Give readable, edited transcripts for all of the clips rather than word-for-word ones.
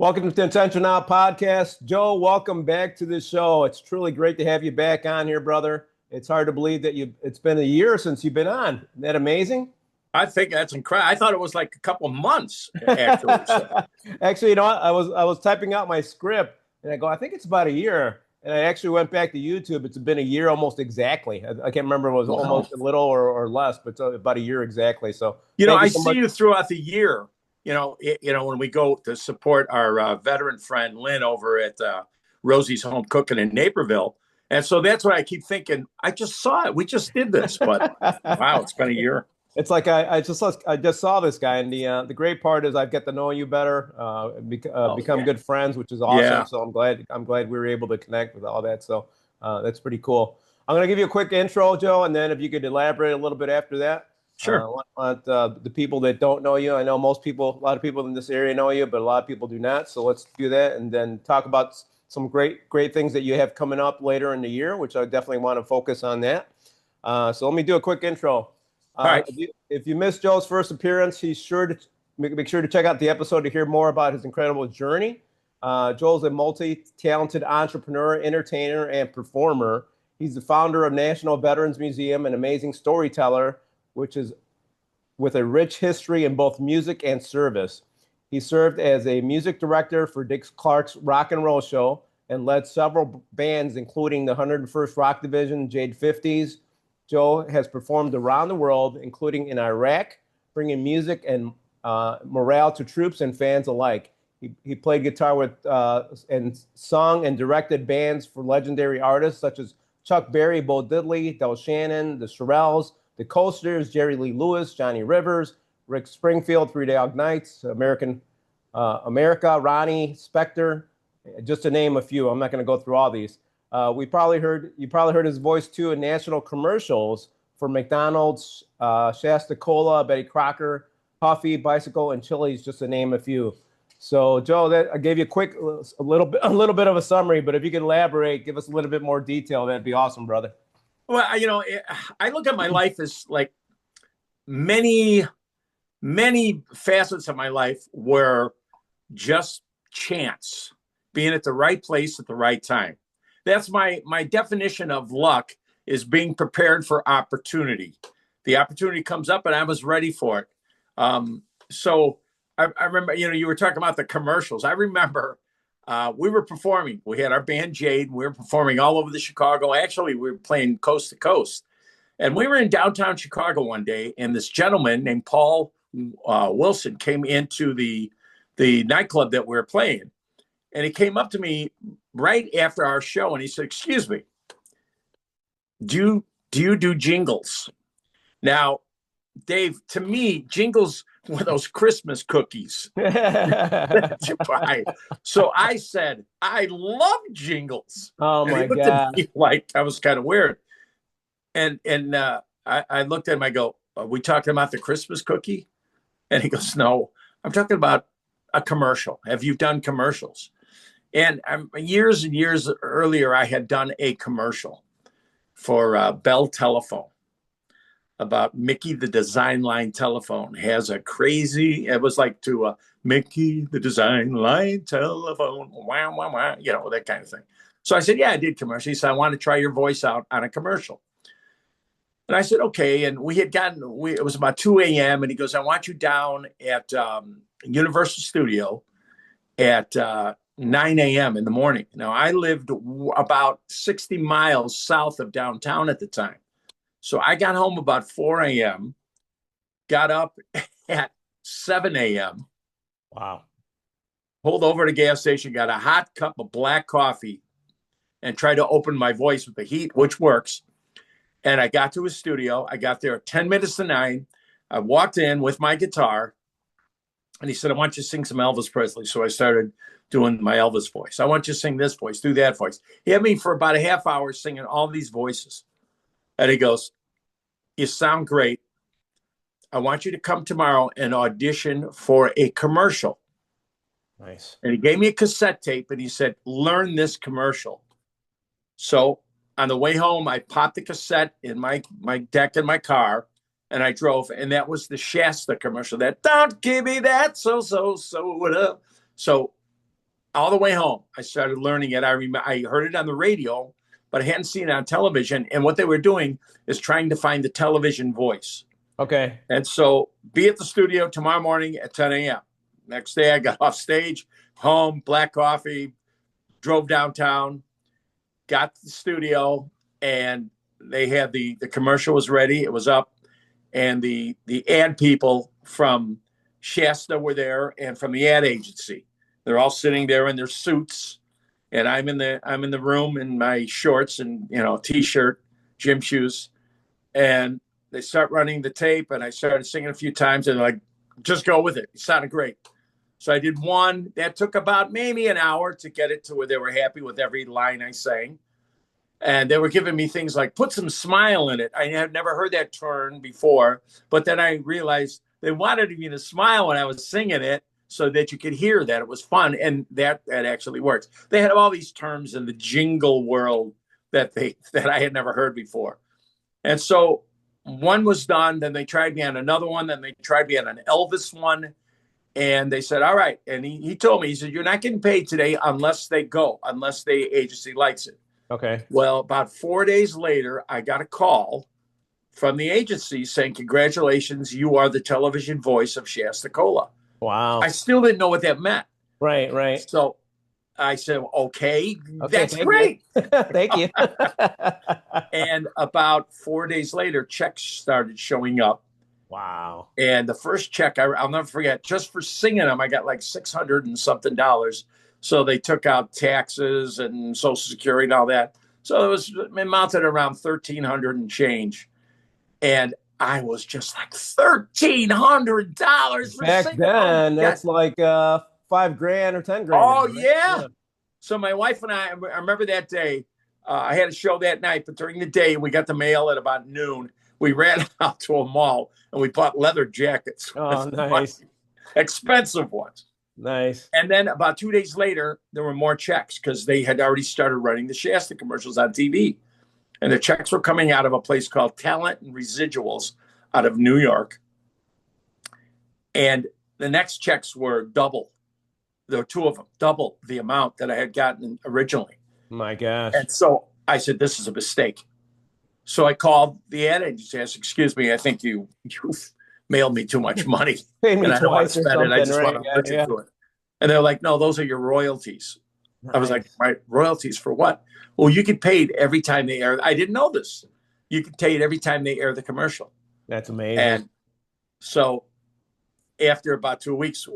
Welcome to the Intention Now podcast. Joe, welcome back to the show. It's truly great to have you back on here, brother. It's hard to believe that it's been a year since you've been on. Isn't that amazing? I think that's incredible. I thought it was like a couple of months, actually. Actually, you know what? I was typing out my script and I go, I think it's about a year. And I actually went back to YouTube. It's been a year almost exactly. I can't remember if it was almost a little or less, but it's about a year exactly. So thank you I so see much. you throughout the year. When we go to support our veteran friend Lynn over at Rosie's Home Cooking in Naperville, and so that's what I keep thinking. I just saw it. We just did this, but wow, it's been a year. It's like I just saw this guy, and the great part is I've got to know you better, become Yeah. good friends, which is awesome. Yeah, So I'm glad we were able to connect with all that. So that's pretty cool. I'm gonna give you a quick intro, Joe, and then if you could elaborate a little bit after that. sure. The people that don't know you, I know a lot of people in this area know you, but a lot of people do not. So let's do that, and then talk about some great things that you have coming up later in the year, which I definitely want to focus on that. So let me do a quick intro. All right. If you missed Joe's first appearance, he's sure to make sure to check out the episode to hear more about his incredible journey. Joel's a multi-talented entrepreneur, entertainer, and performer. He's the founder of National Veterans Museum, an amazing storyteller, which is with a rich history in both music and service. He served as a music director for Dick Clark's Rock and Roll Show and led several bands, including the 101st Rock Division, Jade 50s. Joe has performed around the world, including in Iraq, bringing music and morale to troops and fans alike. He played guitar with and sung and directed bands for legendary artists such as Chuck Berry, Bo Diddley, Del Shannon, the Shirelles, the Coasters, Jerry Lee Lewis, Johnny Rivers, Rick Springfield, Three Dog Nights, America, Ronnie Spector, just to name a few. I'm not going to go through all these. You probably heard his voice too in national commercials for McDonald's, Shasta Cola, Betty Crocker, Coffee, Bicycle, and Chili's, just to name a few. So, Joe, I gave you a little bit of a summary, but if you could elaborate, give us a little bit more detail, that'd be awesome, brother. Well, I look at my life as like many, many facets of my life were just chance, being at the right place at the right time. That's my definition of luck, is being prepared for opportunity. The opportunity comes up and I was ready for it. So I remember, you were talking about the commercials. I remember we were performing. We had our band Jade. We were performing all over the Chicago. Actually, we were playing coast to coast. And we were in downtown Chicago one day, and this gentleman named Paul Wilson came into the nightclub that we were playing. And he came up to me right after our show, and he said, "Excuse me, do you do jingles?" Now, Dave, to me, jingles were those Christmas cookies that you buy. So I said, "I love jingles." Oh And he my looked at God. me like I was kind of weird. And I looked at him. I go, "Are we talking about the Christmas cookie?" And he goes, "No, I'm talking about a commercial. Have you done commercials?" And years and years earlier, I had done a commercial for Bell Telephone about Mickey the Design Line telephone has a crazy, it was like to Mickey the Design Line telephone, wow, wow, wow, that kind of thing. So I said, "Yeah, I did commercial." He said, "I want to try your voice out on a commercial." And I said, "Okay." And it was about 2 a.m. And he goes, "I want you down at Universal Studio at 9 a.m. in the morning." Now, I lived about 60 miles south of downtown at the time. So I got home about 4 a.m., got up at 7 a.m., Wow. pulled over to the gas station, got a hot cup of black coffee, and tried to open my voice with the heat, which works. And I got to his studio. I got there at 10 minutes to 9. I walked in with my guitar, and he said, "I want you to sing some Elvis Presley." So I started doing my Elvis voice. "I want you to sing this voice, do that voice." He had me for about a half hour singing all these voices. And he goes, "You sound great. I want you to come tomorrow and audition for a commercial." Nice. And he gave me a cassette tape and he said, "Learn this commercial." So on the way home, I popped the cassette in my deck in my car and I drove. And that was the Shasta commercial, that "Don't give me that so soda." So all the way home, I started learning it. I heard it on the radio, but I hadn't seen it on television. And what they were doing is trying to find the television voice. Okay. And so be at the studio tomorrow morning at 10 a.m. Next day, I got off stage, home, black coffee, drove downtown, got to the studio, and they had the commercial was ready. It was up. And the ad people from Shasta were there, and from the ad agency. They're all sitting there in their suits, and I'm in the room in my shorts and t-shirt, gym shoes, and they start running the tape, and I started singing a few times, and they're like, just go with it. It sounded great. So I did one. That took about maybe an hour to get it to where they were happy with every line I sang. And they were giving me things like, put some smile in it. I had never heard that term before, but then I realized they wanted me to smile when I was singing it so that you could hear that it was fun. And that actually works. They had all these terms in the jingle world that I had never heard before. And so one was done, then they tried me on another one, then they tried me on an Elvis one. And they said, all right. And he told me, he said, you're not getting paid today unless the agency likes it. Okay. Well, about 4 days later, I got a call from the agency saying, congratulations, you are the television voice of Shasta Cola. Wow. I still didn't know what that meant. Right. So I said, okay, that's great. Thank you. And about 4 days later, checks started showing up. Wow. And the first check, I'll never forget, just for singing them, I got like $600 and something. So they took out taxes and Social Security and all that. So it amounted around $1,300 and change. And I was just like, $1,300 back then. That's like $5,000 or $10,000. Oh, right? Yeah. So my wife and I remember that day. I had a show that night, but during the day, we got the mail at about noon. We ran out to a mall and we bought leather jackets. Oh, nice. Expensive ones. Nice. And then about 2 days later, there were more checks because they had already started running the Shasta commercials on TV. And the checks were coming out of a place called Talent and Residuals out of New York. And the next checks were double. There were two of them, double the amount that I had gotten originally. My gosh. And so I said, this is a mistake. So I called the ad agency. I said, excuse me, I think you mailed me too much money. Paid me and I don't want to spend it. I just right? want to listen to it. And they're like, no, those are your royalties. Nice. I was like, my royalties for what? Well, you get paid every time they air. I didn't know this. You get paid every time they air the commercial. That's amazing. And so after about 2 weeks,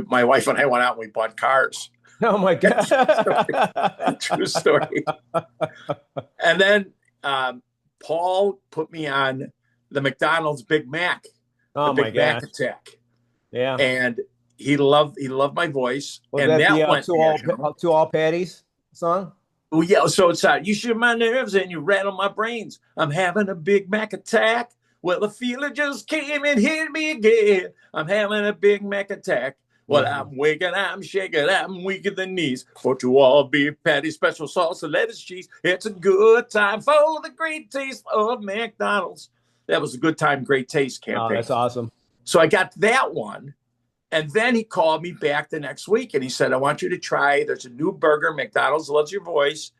my wife and I went out and we bought cars. Oh, my God. True story. And then Paul put me on the McDonald's Big Mac. Oh, the Big Mac attack. Yeah. And he loved my voice. Was and that went to all patties song? Oh, yeah. So it's you shoot my nerves and you rattle my brains. I'm having a Big Mac attack. Well, the feeling just came and hit me again. I'm having a Big Mac attack. Well, I'm waking, I'm shaking, I'm weak in the knees. For to all beef patty, special sauce and lettuce cheese. It's a good time for the great taste of McDonald's. That was a good time, great taste campaign. Oh, that's awesome. So I got that one. And then he called me back the next week and he said, I want you to try, there's a new burger, McDonald's loves your voice.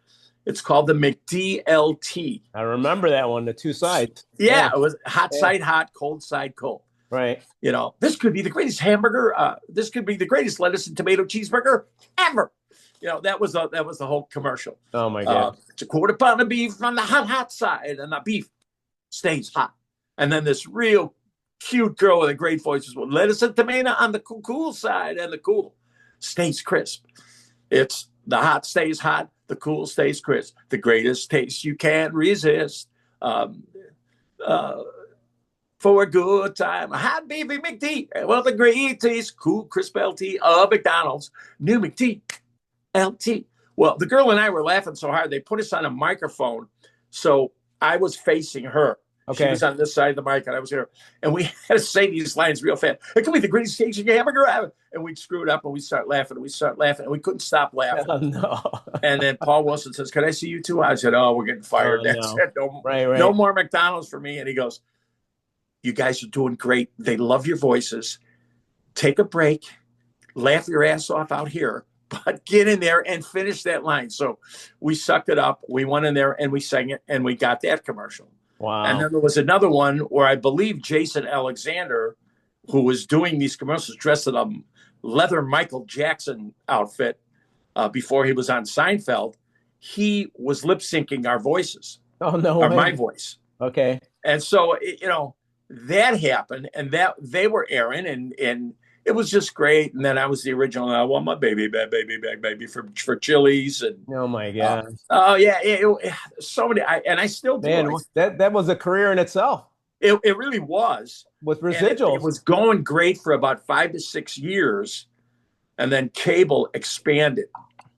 It's called the McDLT. I remember that one, the two sides. Yeah. It was hot side hot, cold side cold. Right. You know, this could be the greatest hamburger. This could be the greatest lettuce and tomato cheeseburger ever. You know, that was the whole commercial. Oh, my God. It's a quarter pound of beef on the hot side and the beef stays hot. And then this real cute girl with a great voice is with lettuce and tomato on the cool side, and the cool stays crisp. It's the hot stays hot, the cool stays crisp. The greatest taste you can't resist. For a good time, a hot beefy McD. Well, the great taste, cool crisp LT of McDonald's. New McDLT. Well, the girl and I were laughing so hard, they put us on a microphone. So I was facing her. Okay. She was on this side of the mic and I was here. And we had to say these lines real fast. It could be the greatest taste you hamburger ever. And we'd screw it up and we start laughing and we start laughing and we couldn't stop laughing. Oh, no. And then Paul Wilson says, can I see you too? I said, oh, we're getting fired. That's it. No more McDonald's for me. And he goes, you guys are doing great. They love your voices. Take a break. Laugh your ass off out here. but get in there and finish that line. So we sucked it up. We went in there and we sang it, and we got that commercial. Wow. And then there was another one where I believe Jason Alexander, who was doing these commercials, dressed in a leather Michael Jackson outfit before he was on Seinfeld. He was lip syncing our voices. Oh, no or way. my voice. Okay. And so, that happened, and that they were airing, and it was just great. And then I was the original. I want my baby back, baby for Chili's, and Oh my God. oh yeah, so many. I still do. Man, that was a career in itself. It really was with residuals. It was going great for about 5 to 6 years, and then cable expanded.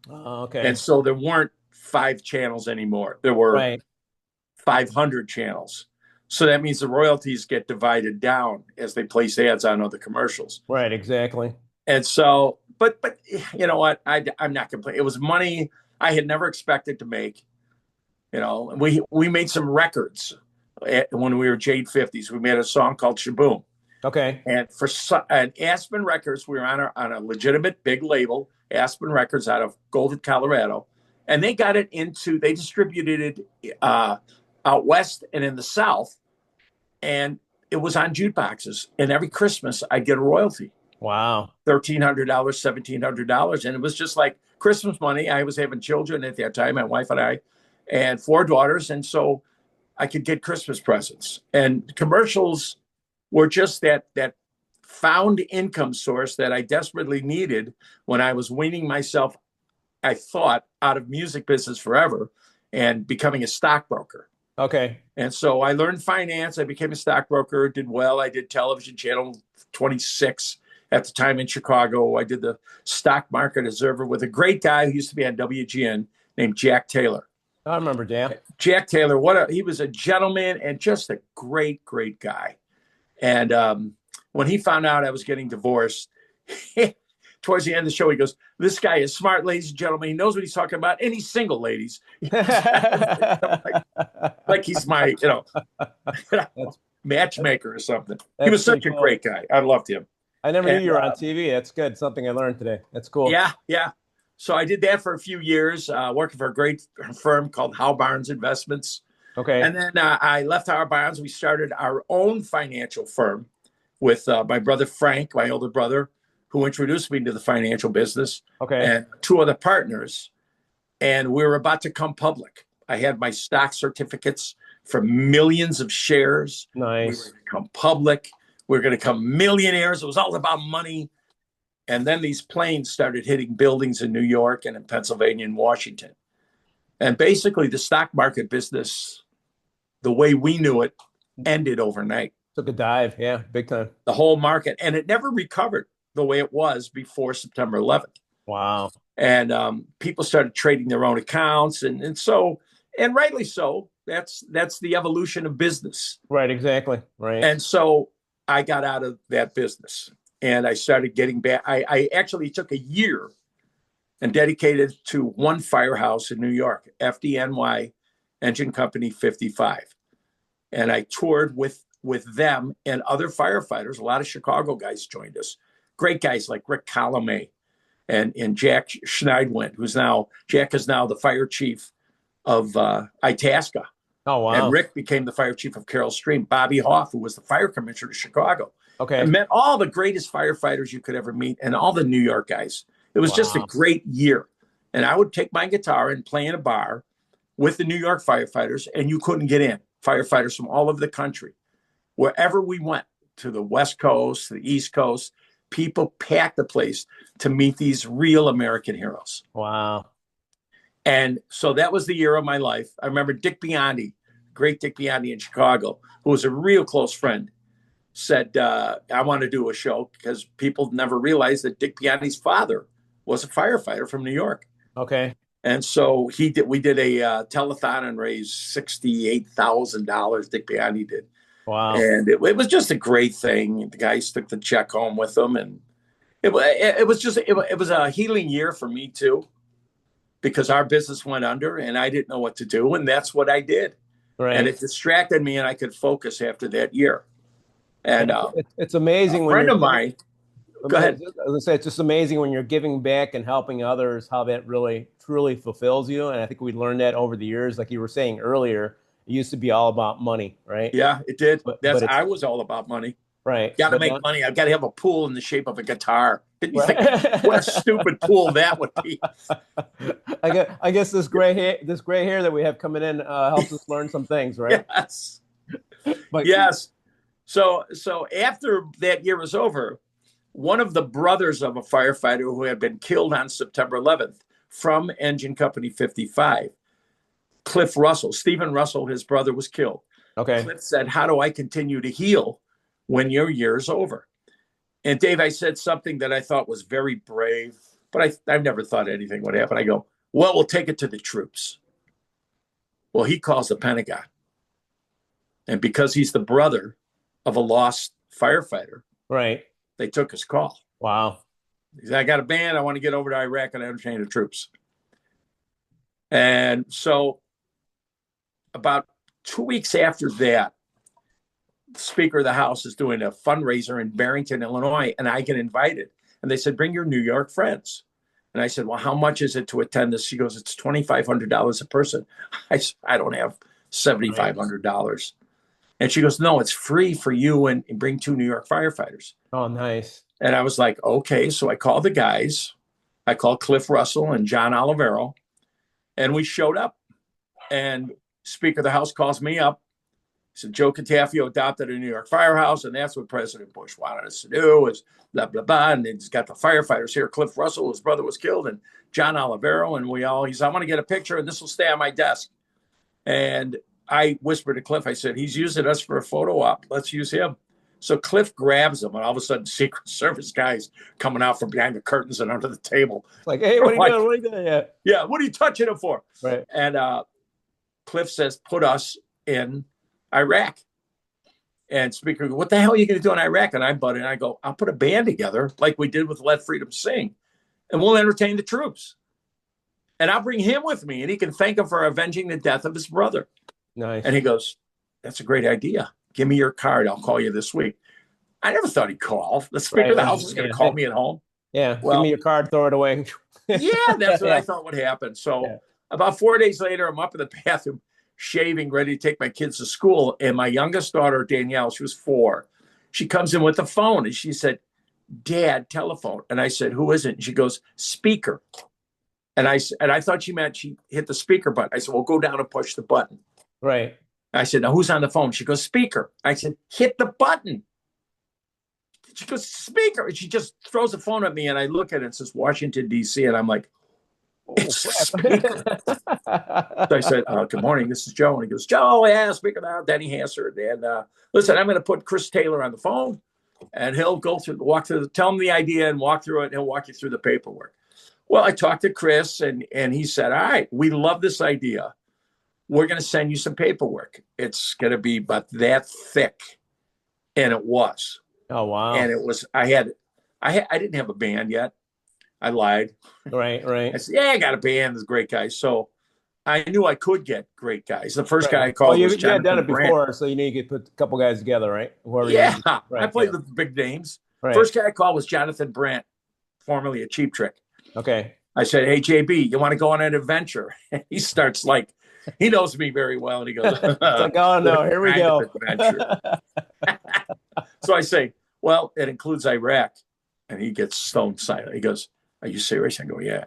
Oh, okay. And so there weren't 5 channels anymore. There were 500 channels. So that means the royalties get divided down as they place ads on other commercials. Right, exactly. And so, but you know what? I'm not complaining. It was money I had never expected to make. We made some records when we were Jade 50s. We made a song called Shaboom. Okay. And for Aspen Records, we were on a legitimate big label, Aspen Records, out of Golden, Colorado. And they got it they distributed it out west and in the south. And it was on jukeboxes. And every Christmas, I'd get a royalty. Wow. $1,300, $1,700. And it was just like Christmas money. I was having children at that time, my wife and I, and 4 daughters. And so I could get Christmas presents. And commercials were just that found income source that I desperately needed when I was weaning myself, I thought, out of music business forever and becoming a stockbroker. Okay. And so I learned finance. I became a stockbroker, did well. I did television channel 26 at the time in Chicago. I did the stock market observer with a great guy who used to be on WGN named Jack Taylor. I remember Jack Taylor. He was a gentleman and just a great, great guy. And when he found out I was getting divorced, towards the end of the show, he goes, "This guy is smart, ladies and gentlemen. He knows what he's talking about, and he's single, ladies." like he's my, matchmaker or something. He was such a great guy. I loved him. I never knew you were on TV. That's good. Something I learned today. That's cool. Yeah. So I did that for a few years, working for a great firm called Howe Barnes Investments. Okay. And then I left Howe Barnes. We started our own financial firm with my brother Frank, my older brother, who introduced me to the financial business. Okay. And 2 other partners. And we were about to come public. I had my stock certificates for millions of shares. Nice. We were going to come public. We were going to become millionaires. It was all about money. And then these planes started hitting buildings in New York and in Pennsylvania and Washington. And basically the stock market business, the way we knew it, ended overnight. Took a dive. Yeah, big time. The whole market. And it never recovered the way it was before September 11th. Wow. And people started trading their own accounts. And rightly so. That's the evolution of business. Right, exactly. Right. And so I got out of that business and I started getting back. I actually took a year and dedicated to one firehouse in New York, FDNY Engine Company 55. And I toured with them and other firefighters. A lot of Chicago guys joined us. Great guys like Rick Colomay and Jack Schneidwind, Jack is now the fire chief of Itasca. Oh, wow. And Rick became the fire chief of Carroll Stream. Bobby Hoff, who was the fire commissioner of Chicago. Okay. I met all the greatest firefighters you could ever meet and all the New York guys. It was just a great year. And I would take my guitar and play in a bar with the New York firefighters, and you couldn't get in. Firefighters from all over the country. Wherever we went, to the West Coast, to the East Coast, people packed the place to meet these real American heroes. Wow. And so that was the year of my life. I remember Dick Biondi, great Dick Biondi in Chicago, who was a real close friend, said, I want to do a show because people never realized that Dick Biondi's father was a firefighter from New York. Okay. And so we did a telethon and raised $68,000. Dick Biondi did. Wow. And it was just a great thing. The guys took the check home with them. And it was a healing year for me too, because our business went under and I didn't know what to do. And that's what I did. Right. And it distracted me and I could focus after that year. And it's amazing. A friend of mine Go ahead. As I say, it's just amazing when you're giving back and helping others, how that really truly fulfills you. And I think we learned that over the years. Like you were saying earlier, it used to be all about money, right? Yeah, it did. But it's I was all about money. right. Got to But make not money. I've got to have a pool in the shape of a guitar. Didn't you think what a right. stupid pool that would be? I guess this gray hair that we have coming in helps us learn some things, right? Yes. But Yes. So after that year was over, one of the brothers of a firefighter who had been killed on September 11th from Engine Company 55, Cliff Russell, Stephen Russell, his brother was killed. okay, Cliff said, "How do I continue to heal when your year's over?" And Dave, I said something that I thought was very brave, but I've never thought anything would happen. I go, "Well, we'll take it to the troops." Well, he calls the Pentagon. And because he's the brother of a lost firefighter, right. they took his call. Wow. He said, "I got a band. I want to get over to Iraq and entertain the troops." And so about 2 weeks after that, the Speaker of the House is doing a fundraiser in Barrington, Illinois, and I get invited. And they said, "Bring your New York friends." And I said, "Well, how much is it to attend this?" She goes, "It's $2,500 a person." I said, "I don't have $7,500. And she goes, "No, it's free for you and bring 2 New York firefighters." Oh, nice. And I was like, "Okay." So I called the guys. I called Cliff Russell and John Olivero, and we showed up. And Speaker of the House calls me up. He said, "Joe Cantafio adopted a New York firehouse, and that's what President Bush wanted us to do, is blah, blah, blah." And he's got the firefighters here. Cliff Russell, his brother was killed, and John Olivero, and he said, "I want to get a picture, and this will stay on my desk." And I whispered to Cliff, I said, "He's using us for a photo op. Let's use him." So Cliff grabs him, and all of a sudden, Secret Service guys coming out from behind the curtains and under the table. It's like, hey, what are you doing? What are you doing? Yeah. Yeah, what are you touching him for? Right. And Cliff says, "Put us in Iraq." And Speaker, "What the hell are you going to do in Iraq?" And I butt in. I go, "I'll put a band together like we did with Let Freedom Sing, and we'll entertain the troops. And I'll bring him with me, and he can thank him for avenging the death of his brother." Nice. And he goes, "That's a great idea. Give me your card. I'll call you this week." I never thought he'd call. The Speaker of the House is going to call me at home. Yeah. Well, give me your card, throw it away. yeah, that's what I thought would happen. So about 4 days later, I'm up in the bathroom, shaving, ready to take my kids to school. And my youngest daughter, Danielle, she was 4. She comes in with the phone and she said, "Dad, telephone." And I said, "Who is it?" And she goes, "Speaker." And I thought she meant she hit the speaker button. I said, "Well, go down and push the button." Right. I said, "Now who's on the phone?" She goes, "Speaker." I said, "Hit the button." She goes, "Speaker." And she just throws the phone at me. And I look at it, it says Washington, D.C. And I'm like, "It's Speaker." So I said, "Good morning. This is Joe." And he goes, "Joe, yeah, Speaker now." Then he answered. And listen, I'm going to put Chris Taylor on the phone, and he'll tell him the idea and walk through it. And he'll walk you through the paperwork. Well, I talked to Chris, and he said, "All right, we love this idea. We're going to send you some paperwork. It's going to be about that thick." And it was. Oh, wow. And it was, I didn't have a band yet. I lied. Right. I said, "Yeah, I got a band. There's great guys." So I knew I could get great guys. The first guy I called was you had done it Jonathan before, Brandt. so you need to put a couple guys together, right? Yeah, I played with big names. Right. First guy I called was Jonathan Brandt, formerly a Cheap Trick. Okay. I said, "Hey, JB, you want to go on an adventure?" And he starts like, he knows me very well. And he goes, it's like, "Oh, no, here we go." So I say, "Well, it includes Iraq." And he gets stone silent. He goes, "Are you serious?" I go, "Yeah."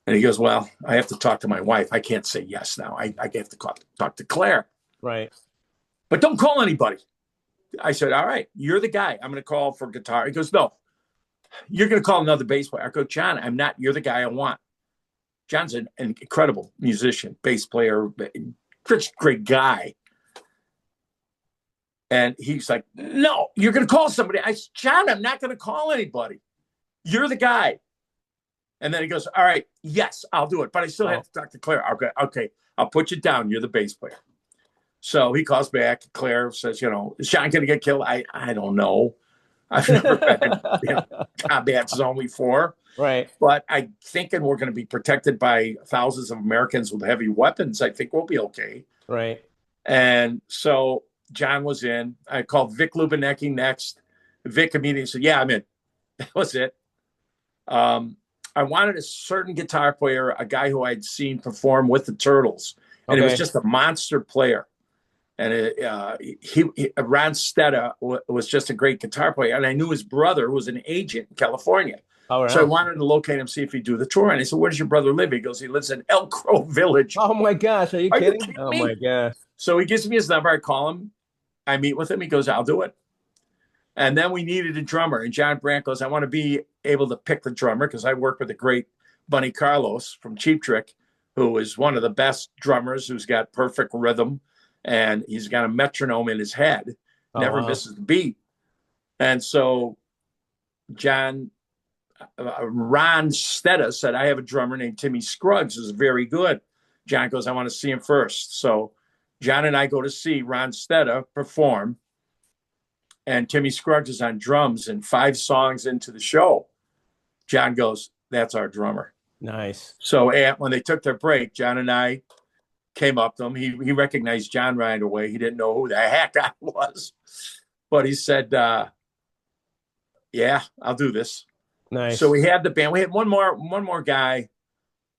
And he goes, "Well, I have to talk to my wife. I can't say yes now. I have to talk to Claire. Right. But don't call anybody." I said, "All right, you're the guy. I'm going to call for guitar." He goes, "No, you're going to call another bass player." I go, "John, I'm not. You're the guy I want." John's an incredible musician, bass player, great guy. And he's like, "No, you're going to call somebody." I said, "John, I'm not going to call anybody. You're the guy." And then he goes, "All right, yes, I'll do it. But I still have to talk to Claire." Okay, I'll put you down. You're the bass player. So he calls back. Claire says, "Is John going to get killed?" I don't know. I've never been in combat zone before. Right. But I'm thinking we're going to be protected by thousands of Americans with heavy weapons. I think we'll be okay. Right. And so John was in. I called Vic Lubinecki next. Vic immediately said, "Yeah, I'm in." That was it. I wanted a certain guitar player, a guy who I'd seen perform with the Turtles, and he was just a monster player. And Ron Stetta was just a great guitar player, and I knew his brother was an agent in California. Oh, right. So I wanted to locate him, see if he'd do the tour. And I said, "Where does your brother live?" He goes, "He lives in Elk Grove Village." Oh my gosh, are you kidding? Oh me? my gosh. So he gives me his number. I call him. I meet with him. He goes, "I'll do it." And then we needed a drummer. And John Brandt goes, "I want to be able to pick the drummer," because I work with the great Bunny Carlos from Cheap Trick, who is one of the best drummers, who's got perfect rhythm. And he's got a metronome in his head, never misses the beat. And so Ron Stetta said, "I have a drummer named Timmy Scruggs, who's very good." John goes, "I want to see him first." So John and I go to see Ron Stetta perform. And Timmy Scruggs is on drums, and 5 songs into the show, John goes, "That's our drummer." Nice. So when they took their break, John and I came up to him. He recognized John right away. He didn't know who the heck I was, but he said, "Yeah, I'll do this." Nice. So we had the band. We had one more guy.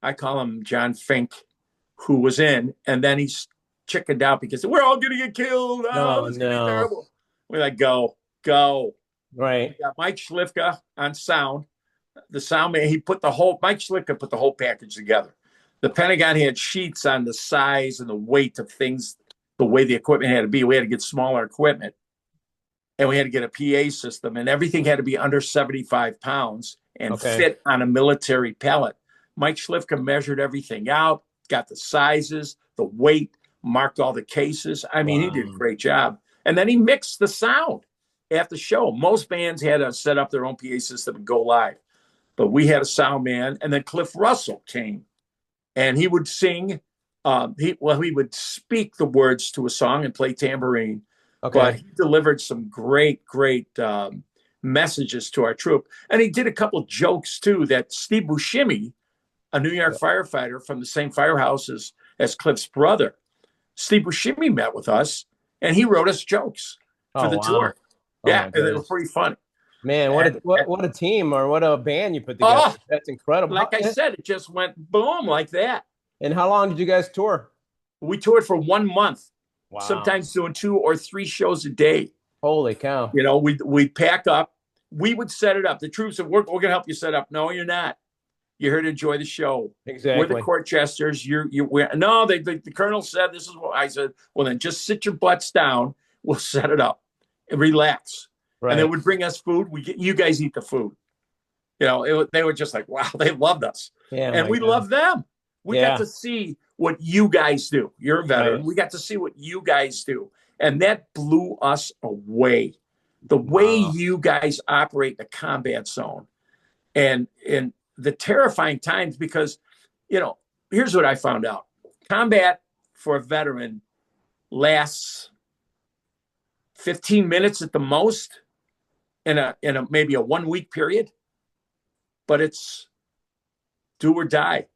I call him John Fink, who was in, and then he's chickened out because we're all going to get killed. Oh, this is going to be terrible. We're like, go. Right. We got Mike Schlifka on sound. The sound man, Mike Schlifka put the whole package together. The Pentagon had sheets on the size and the weight of things, the way the equipment had to be. We had to get smaller equipment, and we had to get a PA system, and everything had to be under 75 pounds and fit on a military pallet. Mike Schlifka measured everything out, got the sizes, the weight, marked all the cases. I mean, he did a great job. And then he mixed the sound at the show. Most bands had to set up their own PA system and go live, but we had a sound man. And then Cliff Russell came, and he would sing. He would speak the words to a song and play tambourine. But he delivered some great messages to our troupe. And he did a couple of jokes too, that Steve Buscemi, a New York firefighter from the same firehouse as Cliff's brother, Steve Buscemi met with us, and he wrote us jokes for the tour. And they were pretty funny. Man, what a team, or what a band you put together. That's incredible. Like I said, it just went boom like that. And how long did you guys tour? We toured for 1 month. Wow. Sometimes doing 2 or 3 shows a day. Holy cow. You know, we'd pack up. We would set it up. The troops said, we're going to help you set up. No, you're not. You're here to enjoy the show. Exactly. We're the court jesters. No, the colonel said this is what I said. Well, then just sit your butts down. We'll set it up and relax. Right. And they would bring us food. You guys eat the food. You know, they were just like, wow, they loved us. Yeah, and we loved them. We got to see what you guys do. You're a veteran. Right. We got to see what you guys do. And that blew us away. The way you guys operate the combat zone. And the terrifying times, because, you know, here's what I found out. Combat for a veteran lasts 15 minutes at the most in a maybe a 1 week period, but it's do or die.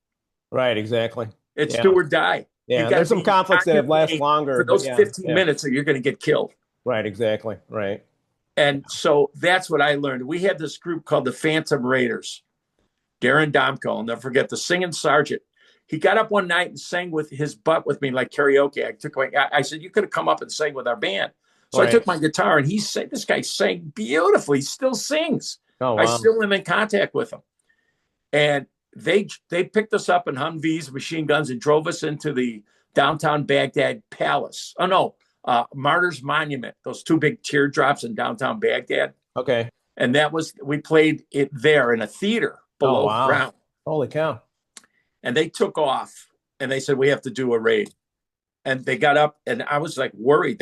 Right, exactly. It's do or die. Yeah, there's some conflicts that have last longer. For those 15 minutes that you're going to get killed. Right, exactly. Right. And so that's what I learned. We had this group called the Phantom Raiders. Darren Domko, I'll never forget, the singing sergeant. He got up one night and sang with his butt with me like karaoke. I said, you could have come up and sang with our band. So I took my guitar, and this guy sang beautifully. He still sings. Oh, wow. I still am in contact with him. And they picked us up in Humvees, machine guns, and drove us into the downtown Baghdad Palace. Oh, no, Martyrs Monument, those 2 big teardrops in downtown Baghdad. Okay. And we played it there in a theater below ground. Holy cow. And they took off, and they said, we have to do a raid. And they got up, and I was like worried.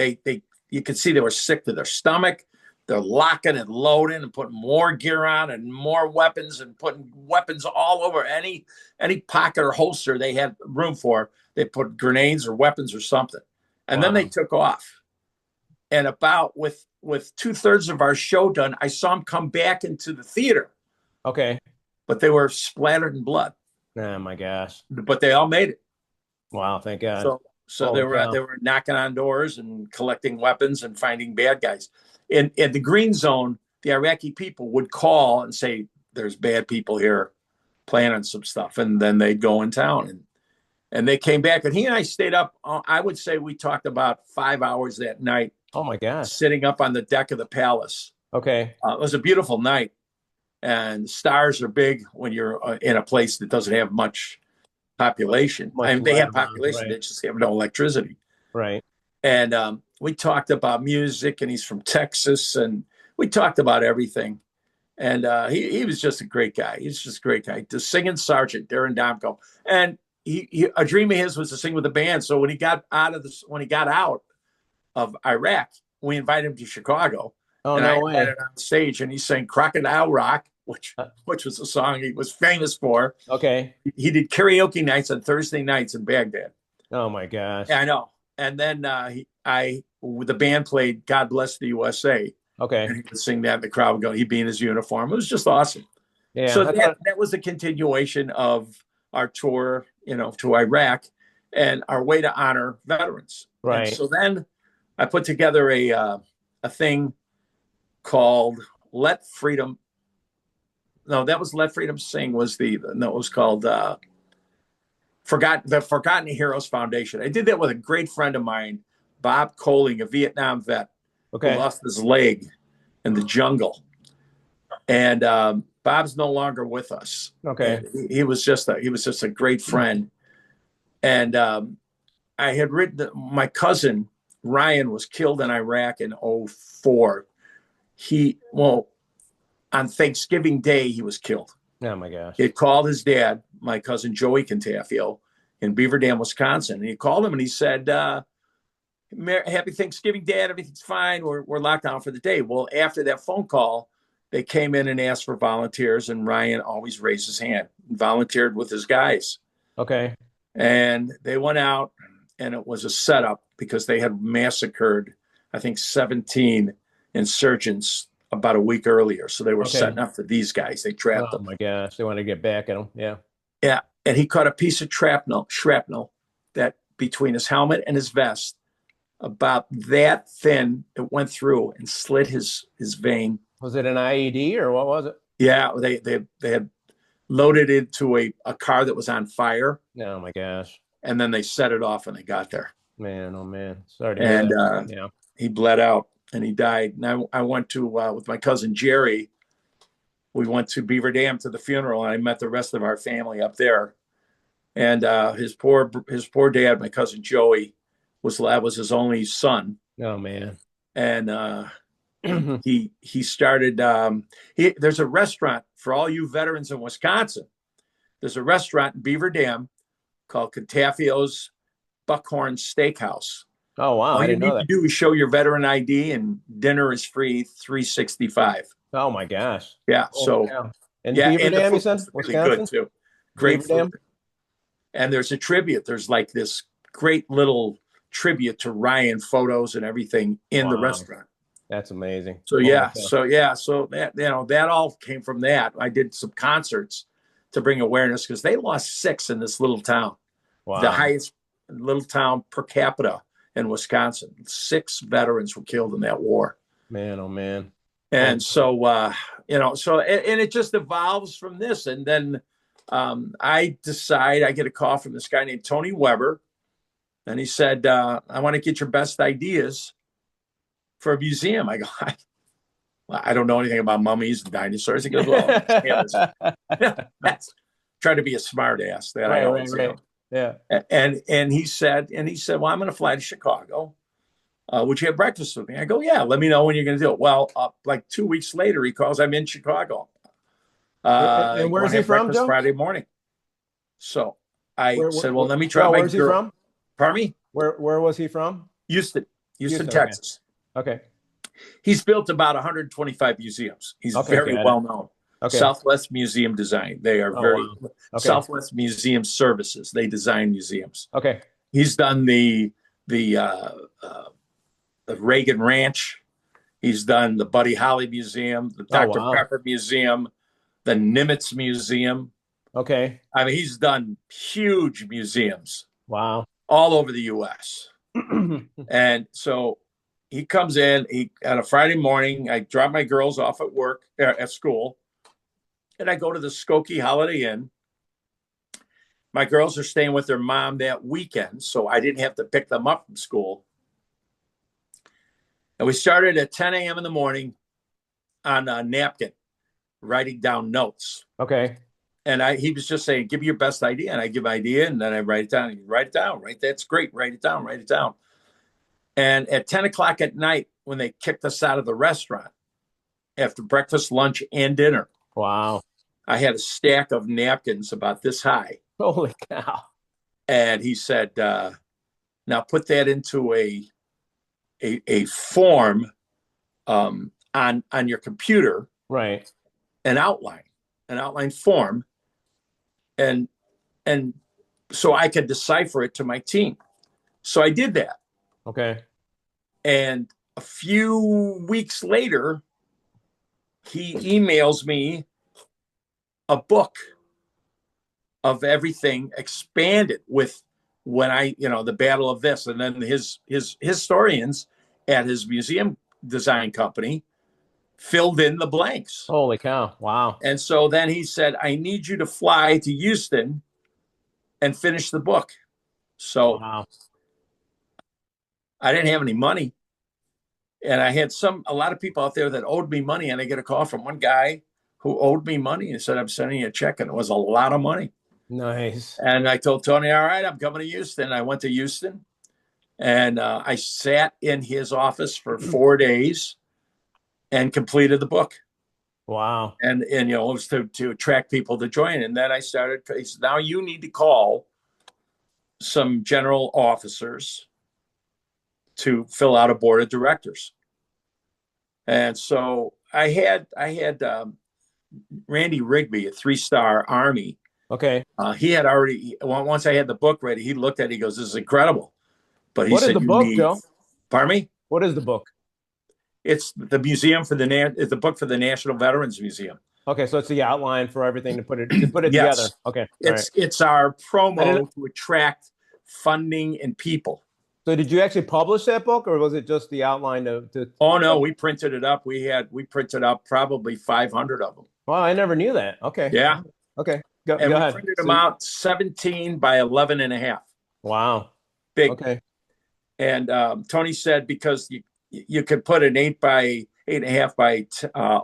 You could see they were sick to their stomach. They're locking and loading and putting more gear on and more weapons and putting weapons all over any pocket or holster they had room for. They put grenades or weapons or something. And then they took off. And about with 2/3 of our show done, I saw them come back into the theater. Okay. But they were splattered in blood. Oh my gosh. But they all made it. Wow, thank God. So they were knocking on doors and collecting weapons and finding bad guys. In the green zone, the Iraqi people would call and say, there's bad people here planning some stuff. And then they'd go in town. And they came back. And he and I stayed up. I would say we talked about 5 hours that night. Oh, my gosh. Sitting up on the deck of the palace. Okay. It was a beautiful night. And stars are big when you're in a place that doesn't have much population. I mean, they have population, right. They just have no electricity. Right. And we talked about music, and he's from Texas, and we talked about everything. And he was just a great guy. He's just a great guy. The singing sergeant, Darren Domko. And a dream of his was to sing with the band. So when he got out of Iraq, we invited him to Chicago. Oh, and no I way. had it on stage, and he sang Crocodile Rock, which was a song he was famous for. Okay. He did karaoke nights on Thursday nights in Baghdad. Oh, my gosh. Yeah, I know. And then the band played God Bless the USA. Okay. And he would sing that, and the crowd would go, he'd be in his uniform. It was just awesome. Yeah. So that was a continuation of our tour, to Iraq and our way to honor veterans. Right. And so then I put together a thing called Let Freedom. No, that was Let Freedom Sing it was called the Forgotten Heroes Foundation. I did that with a great friend of mine, Bob Coling, a Vietnam vet. Okay. Who lost his leg in the jungle. And Bob's no longer with us. Okay. He was just a great friend. And I had written my cousin Ryan was killed in Iraq in 2004. On Thanksgiving Day, he was killed. Oh, my gosh. He had called his dad, my cousin Joey Cantafio, in Beaver Dam, Wisconsin. And he called him and he said, happy Thanksgiving, Dad. Everything's fine. We're locked down for the day. Well, after that phone call, they came in and asked for volunteers, and Ryan always raised his hand and volunteered with his guys. Okay. And they went out, and it was a setup because they had massacred, I think, 17 insurgents about a week earlier. So they were setting up for these guys. They trapped them. Oh, my gosh. They want to get back at them. Yeah. Yeah. And he caught a piece of shrapnel that between his helmet and his vest, about that thin, it went through and slit his vein. Was it an IED or what was it? Yeah, they had loaded it into a car that was on fire. Oh, my gosh. And then they set it off when they got there. Man, oh, man. Sorry to hear that. Yeah. He bled out and he died. And I went to, with my cousin Jerry, we went to Beaver Dam to the funeral, and I met the rest of our family up there. And his poor dad, my cousin Joey, was his only son. Oh, man. And he started there's a restaurant for all you veterans in Wisconsin. There's a restaurant in Beaver Dam called Cantafio's Buckhorn Steakhouse. Oh, wow. I didn't know that. All you need to do is show your veteran ID, and dinner is free, $3.65. Oh, my gosh. Yeah. Oh, so yeah. And Beaver Dam, you said? Really good too. Great food. And there's a tribute. There's like this great little tribute to Ryan, photos and everything in the restaurant. That's amazing. So so that that all came from that. I did some concerts to bring awareness because they lost 6 in this little town. Wow. The highest little town per capita in Wisconsin. 6 veterans were killed in that war. Man, oh man. And so and it just evolves from this. And then I get a call from this guy named Tony Weber. And he said, I want to get your best ideas for a museum. I go, I don't know anything about mummies and dinosaurs. He goes, well, that's try to be a smart ass. That I always am. Yeah. And he said, well, I'm going to fly to Chicago. Would you have breakfast with me? I go, yeah, let me know when you're going to do it. Well, like 2 weeks later, he calls, I'm in Chicago. And where's he from, Joe? Friday morning. So I said, well, let me try my where's he from? Pardon me? Where was he from? Houston, Texas. Okay. He's built about 125 museums. He's very well known. Okay. Southwest Museum Design. They are Southwest Museum Services. They design museums. Okay. He's done the Reagan Ranch. He's done the Buddy Holly Museum, the Dr. Pepper Museum, the Nimitz Museum. Okay. I mean, he's done huge museums. Wow. All over the U.S. And so he comes in. He on a Friday morning. I drop my girls off at work at school, and I go to the Skokie Holiday Inn. My girls are staying with their mom that weekend, so I didn't have to pick them up from school. And we started at 10 a.m. in the morning on a napkin, writing down notes. Okay. And he was just saying, give me your best idea. And I give idea, and then I write it down. And you write it down, right? That's great. Write it down, write it down. And at 10 o'clock at night, when they kicked us out of the restaurant after breakfast, lunch, and dinner, Wow. I had a stack of napkins about this high. Holy cow. And he said, now put that into a form on your computer, Right. an outline form, and so I could decipher it to my team. So I did that. Okay. And a few weeks later, he emails me a book of everything expanded with when the battle of this, and then his historians at his museum design company filled in the blanks. Holy cow. Wow. And so then he said, I need you to fly to Houston and finish the book. So wow. I didn't have any money. And I had a lot of people out there that owed me money. And I get a call from one guy who owed me money and said, I'm sending you a check. And it was a lot of money. Nice. And I told Tony, all right, I'm coming to Houston. I went to Houston, and I sat in his office for 4 days and completed the book. Wow. And it was to attract people to join. And then I started, he said, now you need to call some general officers to fill out a board of directors. And so I had Randy Rigby, a 3-star Army. Okay. He had already, once I had the book ready, he looked at it, he goes, this is incredible. But he What said, is the book, Joe? Pardon me? What is the book? It's the museum it's the book for the National Veterans Museum. Okay, so it's the outline for everything to put it Yes. together. Okay. It's our promo to attract funding and people. So did you actually publish that book, or was it just the outline to Oh no, we printed it up. We printed up probably 500 of them. Wow, I never knew that. Okay. Yeah. Okay. Go And we ahead. printed them out 17 by 11 and a half. Wow. Big. Okay. And Tony said, because you could put an 8 by 8.5 by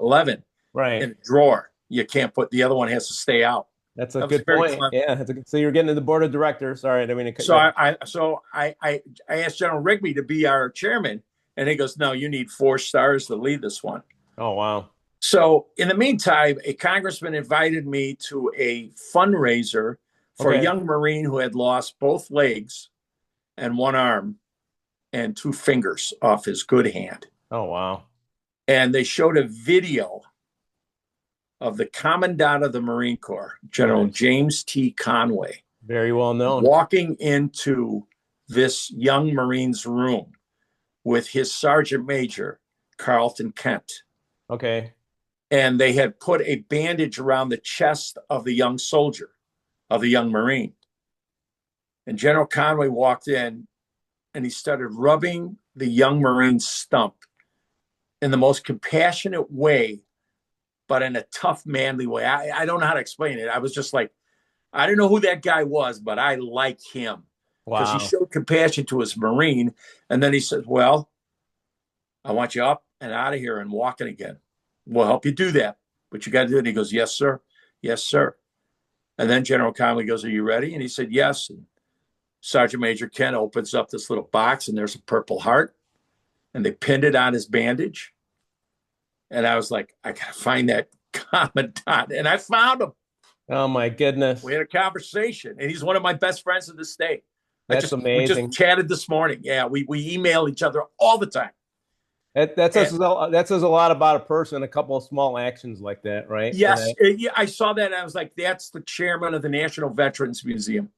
11 right in a drawer. You can't put, the other one has to stay out. That's a good point. Fun. Yeah. So you're getting to the board of directors. Sorry, I mean. So I asked General Rigby to be our chairman, and he goes, no, you need 4 stars to lead this one. Oh, wow. So in the meantime, a congressman invited me to a fundraiser for a young Marine who had lost both legs and one arm and 2 fingers off his good hand. Oh, wow. And they showed a video of the Commandant of the Marine Corps, General James T. Conway. Very well known. Walking into this young Marine's room with his Sergeant Major, Carlton Kent. Okay. And they had put a bandage around the chest of the young soldier, of the young Marine. And General Conway walked in, and he started rubbing the young Marine's stump in the most compassionate way, but in a tough, manly way. I don't know how to explain it. I was just like, I don't know who that guy was, but I like him. Because he showed compassion to his Marine. And then he said, well, I want you up and out of here and walking again. We'll help you do that, but you got to do it. And he goes, yes, sir. Yes, sir. And then General Conway goes, are you ready? And he said, yes. And Sergeant Major Kent opens up this little box, and there's a Purple Heart, and they pinned it on his bandage. And I was like, I got to find that Commandant. And I found him. Oh, my goodness. We had a conversation, and he's one of my best friends in this state. That's amazing. We just chatted this morning. Yeah, we email each other all the time. That says a lot about a person, a couple of small actions like that, right? Yes. I saw that, and I was like, that's the chairman of the National Veterans Museum.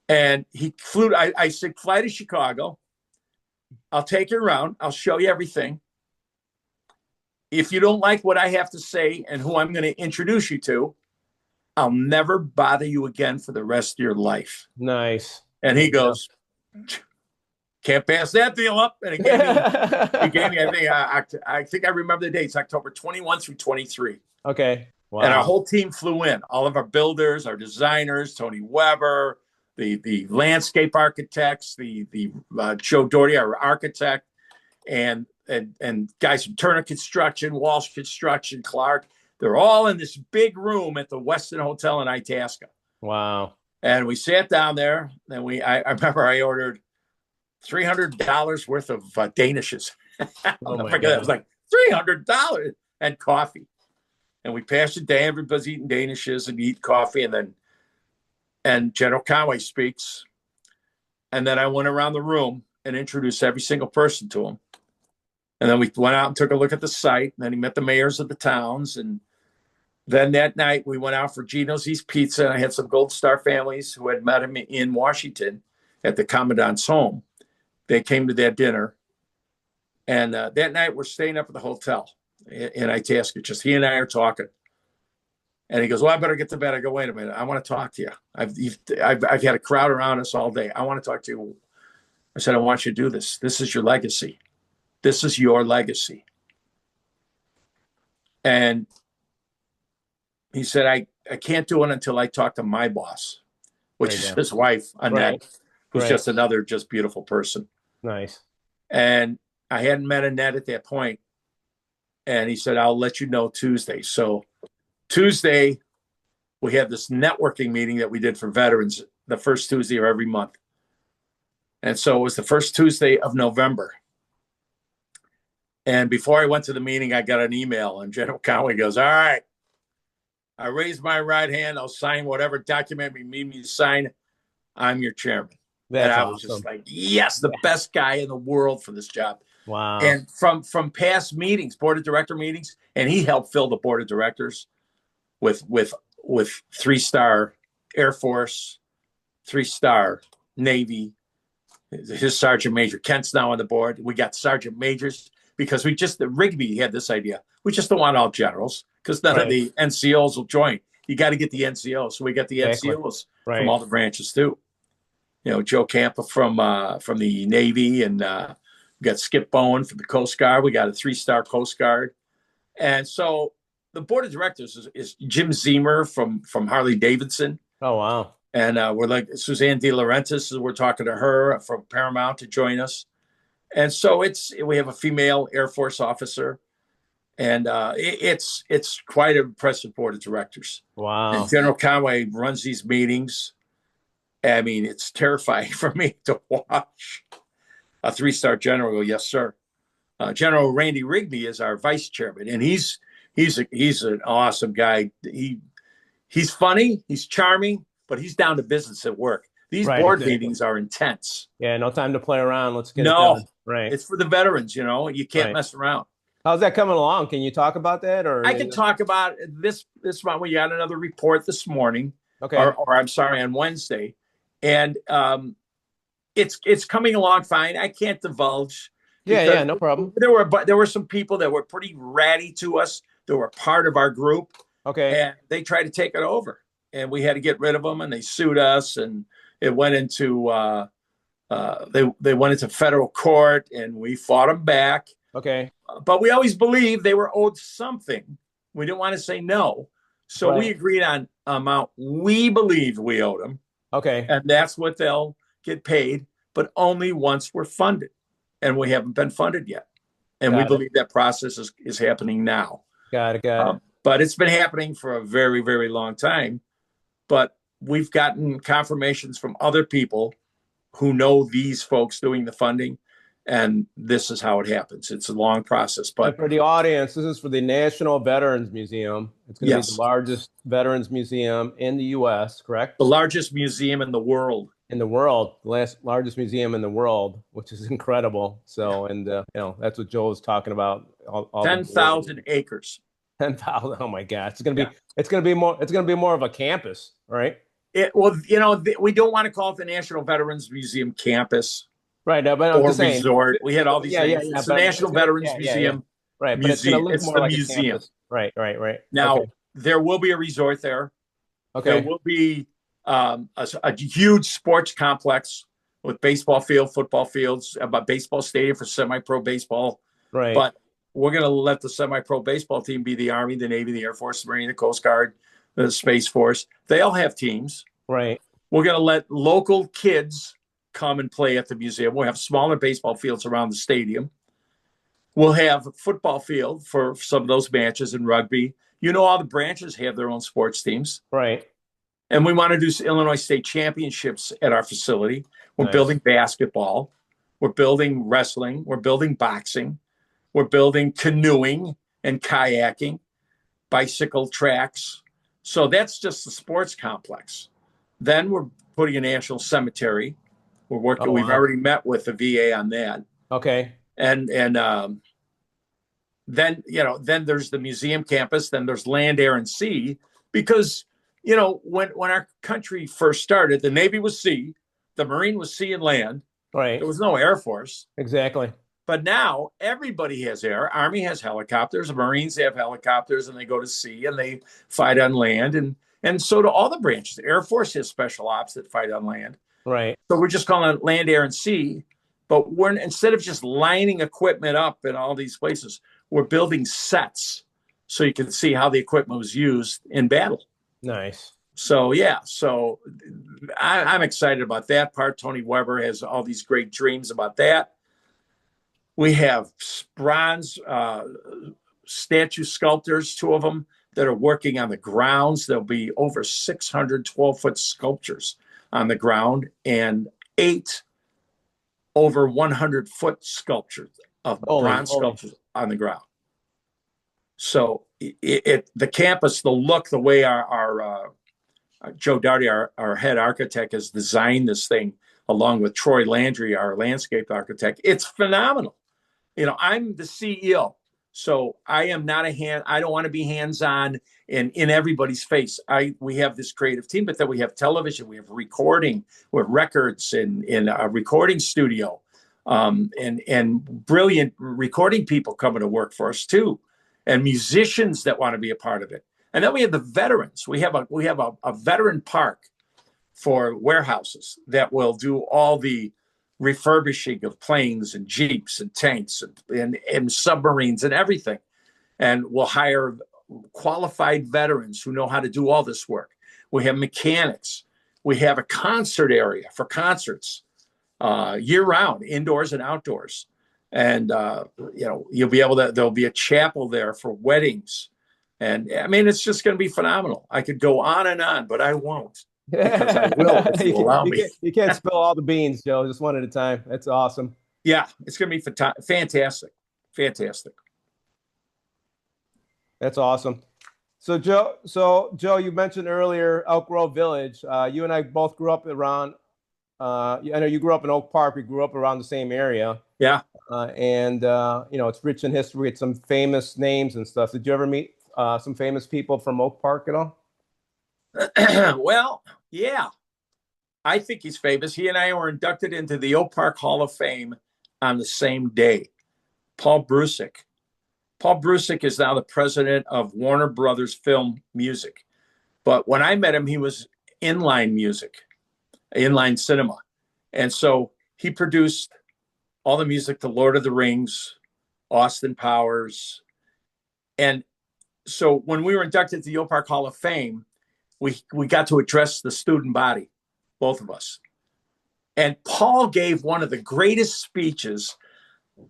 And he flew. I said, fly to Chicago. I'll take you around. I'll show you everything. If you don't like what I have to say and who I'm going to introduce you to, I'll never bother you again for the rest of your life. Nice. And he goes, can't pass that deal up. And he gave me, I think I remember the dates, October 21 through 23. Okay. Wow. And our whole team flew in, all of our builders, our designers, Tony Weber, the landscape architects, the Joe Doherty, our architect, and guys from Turner Construction, Walsh Construction, Clark. They're all in this big room at the Westin Hotel in Itasca. Wow. And we sat down there, and I remember I ordered $300 worth of Danishes. Oh my God. God. It was like $300 and coffee. And we passed the day. Everybody's eating Danishes and eat coffee. And General Conway speaks. And then I went around the room and introduced every single person to him. And then we went out and took a look at the site. And then he met the mayors of the towns. And then that night we went out for Gino's East Pizza. And I had some Gold Star families who had met him in Washington at the Commandant's home. They came to that dinner. And that night we're staying up at the hotel in Itasca. Just he and I are talking. And he goes, well, I better get to bed. I go, wait a minute. I want to talk to you. I've had a crowd around us all day. I want to talk to you. I said, I want you to do this. This is your legacy. This is your legacy. And he said, I can't do it until I talk to my boss, which is his wife, Annette, who's just another just beautiful person. Nice. And I hadn't met Annette at that point. And he said, I'll let you know Tuesday. So Tuesday, we had this networking meeting that we did for veterans the first Tuesday of every month. And so it was the first Tuesday of November. And before I went to the meeting, I got an email, and General Conway goes, all right, I raised my right hand. I'll sign whatever document we need me to sign. I'm your chairman. That's and I awesome. was just like, yes, the best guy in the world for this job. Wow. And from past meetings, board of director meetings, and he helped fill the board of directors with 3-star Air Force, 3-star Navy. His Sergeant Major Kent's now on the board. We got Sergeant Majors because Rigby had this idea. We just don't want all generals because none of the NCOs will join. You got to get the NCOs. So we got the NCOs from all the branches too. You know, Joe Cantafio from the Navy, and we got Skip Bowen from the Coast Guard. We got a 3-star Coast Guard. And so the board of directors is Jim Zemer from Harley Davidson. Oh, wow. And we're like Suzanne De Laurentiis, we're talking to her from Paramount to join us. And so we have a female Air Force officer, and it's quite an impressive board of directors. Wow. And General Conway runs these meetings. I mean, it's terrifying for me to watch a 3-star general go, yes, sir. General Randy Rigby is our vice chairman, and he's an awesome guy. He's funny, he's charming, but he's down to business at work. These board meetings are intense. Yeah, no time to play around. Let's get it done. Right. It's for the veterans, you can't mess around. How's that coming along? Can you talk about that? Or I can talk about this month. We got another report this morning. Okay. Or I'm sorry, on Wednesday. And it's coming along fine. I can't divulge. Yeah, no problem. There were some people that were pretty ratty to us that were part of our group. Okay. And they tried to take it over. And we had to get rid of them, and they sued us, and it went into they went into federal court, and we fought them back. Okay. But we always believed they were owed something. We didn't want to say no. So we agreed on amount we believed we owed them. Okay. And that's what they'll get paid, but only once we're funded. And we haven't been funded yet. And we believe that process is happening now. Got it. But it's been happening for a very, very long time. But we've gotten confirmations from other people who know these folks doing the funding, and this is how it happens. It's a long process. But for the audience, this is for the National Veterans Museum. It's going to be the largest veterans museum in the U.S., correct? The largest museum in the world. In the world, the largest museum in the world, which is incredible. So, and that's what Joe was talking about. 10,000 acres. 10,000. Oh my God! It's gonna be more of a campus, right? We don't want to call it the National Veterans Museum campus, right? No, but I'm just saying, resort. We had all these things. It's the National Veterans Museum, right? But it's gonna look more like museum. A campus. Right. Now there will be a resort there. Okay. There will be a huge sports complex with baseball field, football fields, about baseball stadium for semi-pro baseball. Right. But we're going to let the semi-pro baseball team be the Army, the Navy, the Air Force, the Marine, the Coast Guard, the Space Force. They all have teams. Right. We're going to let local kids come and play at the museum. We'll have smaller baseball fields around the stadium. We'll have a football field for some of those matches and rugby. You know, all the branches have their own sports teams. Right. And we want to do Illinois State Championships at our facility. We're building basketball. We're building wrestling. We're building boxing. We're building canoeing and kayaking, bicycle tracks. So that's just the sports complex. Then we're putting a national cemetery. We're working. We've already met with the VA on that. Okay. And then, you know, then there's the museum campus. Then there's land, air, and sea. Because, you know, when our country first started, the Navy was sea, the Marine was sea and land. Right. There was no Air Force. Exactly. But now everybody has air. Army has helicopters. Marines have helicopters, and they go to sea and they fight on land. And so do all the branches. The Air Force has special ops that fight on land. Right. So we're just calling it land, air, and sea. But instead of just lining equipment up in all these places, we're building sets so you can see how the equipment was used in battle. Nice. So, yeah. So I'm excited about that part. Tony Weber has all these great dreams about that. We have bronze statue sculptors, 2 of them, that are working on the grounds. There'll be over 600 12-foot sculptures on the ground and 8 over 100-foot sculptures of bronze sculptures on the ground. So the campus, the look, the way our Joe Darty, our head architect, has designed this thing, along with Troy Landry, our landscape architect, it's phenomenal. You know, I'm the CEO, so I am not I don't want to be hands-on and in everybody's face. We have this creative team, but then we have television, we have recording, we have records in a recording studio, and brilliant recording people coming to work for us too, and musicians that want to be a part of it. And then we have the veterans. We have a veteran park for warehouses that will do all the refurbishing of planes and jeeps and tanks and submarines and everything. And we'll hire qualified veterans who know how to do all this work. We have mechanics. We have a concert area for concerts year round, indoors and outdoors. And, you know, there'll be a chapel there for weddings. And I mean, it's just going to be phenomenal. I could go on and on, but I won't. Because I will if you allow me. You can't spill all the beans, Joe. Just one at a time. That's awesome. Yeah, it's going to be fantastic. Fantastic. That's awesome. So Joe, you mentioned earlier Elk Grove Village. You and I both grew up around. I know you grew up in Oak Park. We grew up around the same area. Yeah. And you know, it's rich in history. It's some famous names and stuff. Did you ever meet some famous people from Oak Park at all? Well, yeah, I think he's famous. He and I were inducted into the Oak Park Hall of Fame on the same day. Paul Brusick. Paul Brusick is now the president of Warner Brothers Film Music. But when I met him, he was inline music, inline cinema. And so he produced all the music to Lord of the Rings, Austin Powers. And so when we were inducted to the Oak Park Hall of Fame, we got to address the student body, both of us. And Paul gave one of the greatest speeches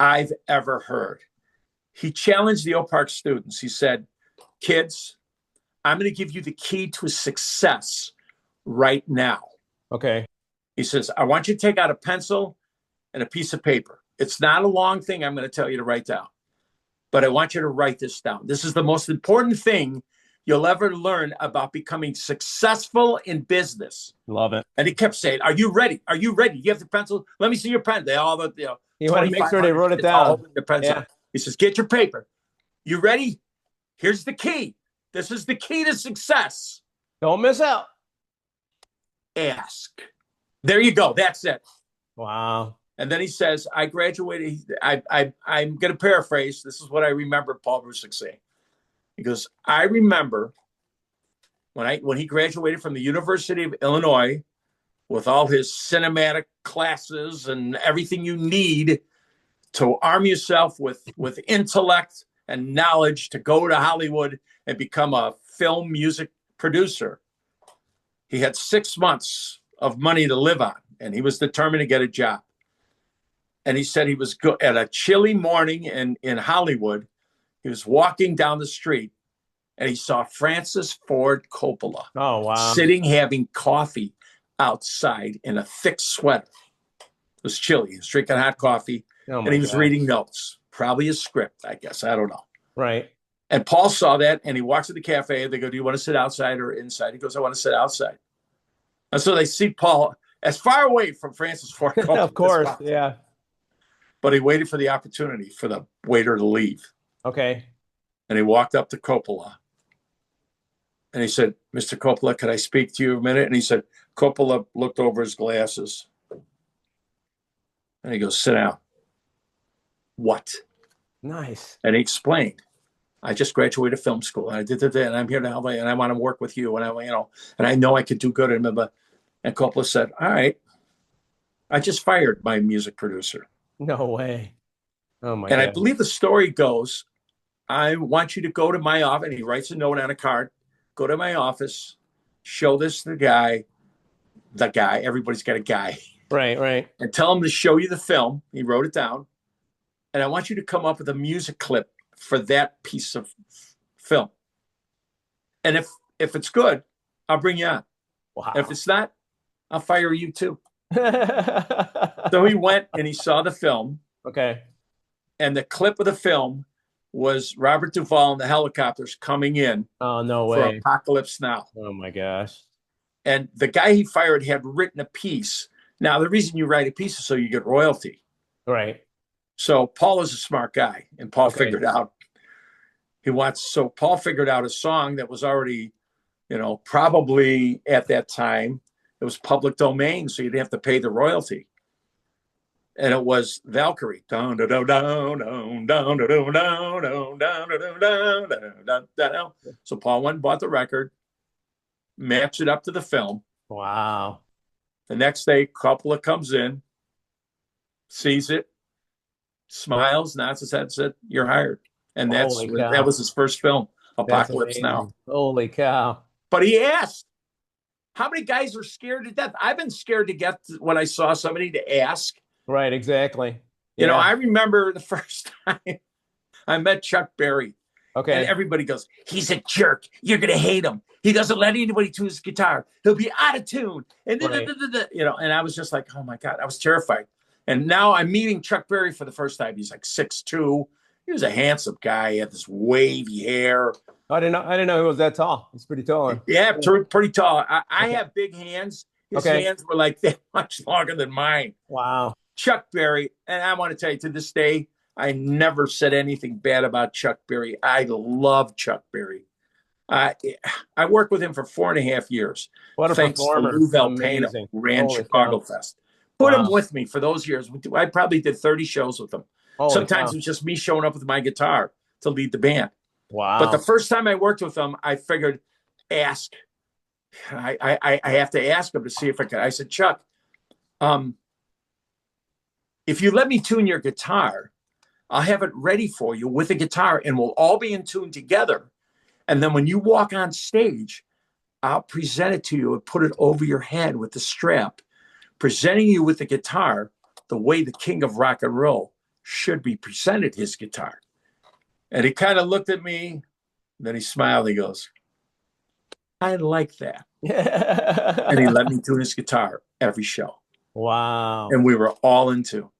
I've ever heard. He challenged the Oak Park students. He said, kids, I'm going to give you the key to success right now. Okay. He says, I want you to take out a pencil and a piece of paper. It's not a long thing I'm going to tell you to write down, but I want you to write this down. This is the most important thing you'll ever learn about becoming successful in business. Love it. And he kept saying, are you ready? Are you ready? You have the pencil? Let me see your pen. They all, you know, you want to make sure they wrote it down. The pencil. Yeah. He says, get your paper. You ready? Here's the key. This is the key to success. Don't miss out. Ask. There you go. That's it. Wow. And then he says, I graduated. I'm going to paraphrase. This is what I remember Paul Brusick saying. He goes, I remember when he graduated from the University of Illinois with all his cinematic classes and everything you need to arm yourself with intellect and knowledge to go to Hollywood and become a film music producer. He had 6 months of money to live on, and he was determined to get a job. And he said he was at a chilly morning in Hollywood. He was walking down the street, and he saw Francis Ford Coppola sitting having coffee outside in a thick sweater. It was chilly. He was drinking hot coffee, and he was reading notes, probably a script, I guess. I don't know. Right. And Paul saw that, and he walks to the cafe. They go, "Do you want to sit outside or inside?" He goes, "I want to sit outside." And so they see Paul as far away from Francis Ford Coppola. Of course, yeah. But he waited for the opportunity for the waiter to leave. Okay. And he walked up to Coppola. And he said, "Mr. Coppola, could I speak to you a minute?" And he said, Coppola looked over his glasses. And he goes, "Sit down." "What?" Nice. And he explained, "I just graduated film school. And I did that, and I'm here to help, and I want to work with you. And I know I could do good." And Coppola said, "All right. I just fired my music producer." No way. Oh my God. And I believe the story goes, "I want you to go to my office." And he writes a note on a card. "Go to my office, show this to the guy, everybody's got a guy. Right. And tell him to show you the film." He wrote it down. "And I want you to come up with a music clip for that piece of film. And if it's good, I'll bring you on. Wow. And if it's not, I'll fire you too." So he went and he saw the film. Okay. And the clip of the film was Robert Duvall and the helicopters coming in. Oh, no for way. Apocalypse Now. Oh my gosh. And the guy he fired had written a piece. Now, the reason you write a piece is so you get royalty. Right. So Paul is a smart guy, and Paul figured out Paul figured out a song that was already, probably at that time, it was public domain, so you'd have to pay the royalty. And it was Valkyrie. So Paul went and bought the record, matched it up to the film. Wow. The next day, Coppola comes in, sees it, smiles, nods his head, said, "You're hired." And that was his first film, Apocalypse Now. Holy cow. But he asked, how many guys are scared to death? I've been scared to death when I saw somebody to ask. Right, exactly. You know, I remember the first time I met Chuck Berry. Okay. And everybody goes, "He's a jerk. You're going to hate him. He doesn't let anybody tune his guitar. He'll be out of tune." And, and I was just like, oh my God, I was terrified. And now I'm meeting Chuck Berry for the first time. He's like 6'2". He was a handsome guy. He had this wavy hair. I didn't know he was that tall. He's pretty tall. Yeah, pretty tall. I have big hands. His hands were like that much longer than mine. Wow. Chuck Berry, and I want to tell you, to this day, I never said anything bad about Chuck Berry. I love Chuck Berry. I worked with him for 4.5 years. What a performer. To Lou Valpena, who ran Chicago Fest. Put him with me for those years. I probably did 30 shows with him. Sometimes it was just me showing up with my guitar to lead the band. Wow. But the first time I worked with him, I figured, I have to ask him to see if I could. I said, "Chuck, if you let me tune your guitar, I'll have it ready for you with a guitar, and we'll all be in tune together. And then when you walk on stage, I'll present it to you and put it over your head with the strap, presenting you with the guitar the way the king of rock and roll should be presented his guitar." And he kind of looked at me, then he smiled. He goes, "I like that." And he let me tune his guitar every show. Wow. And we were all in tune.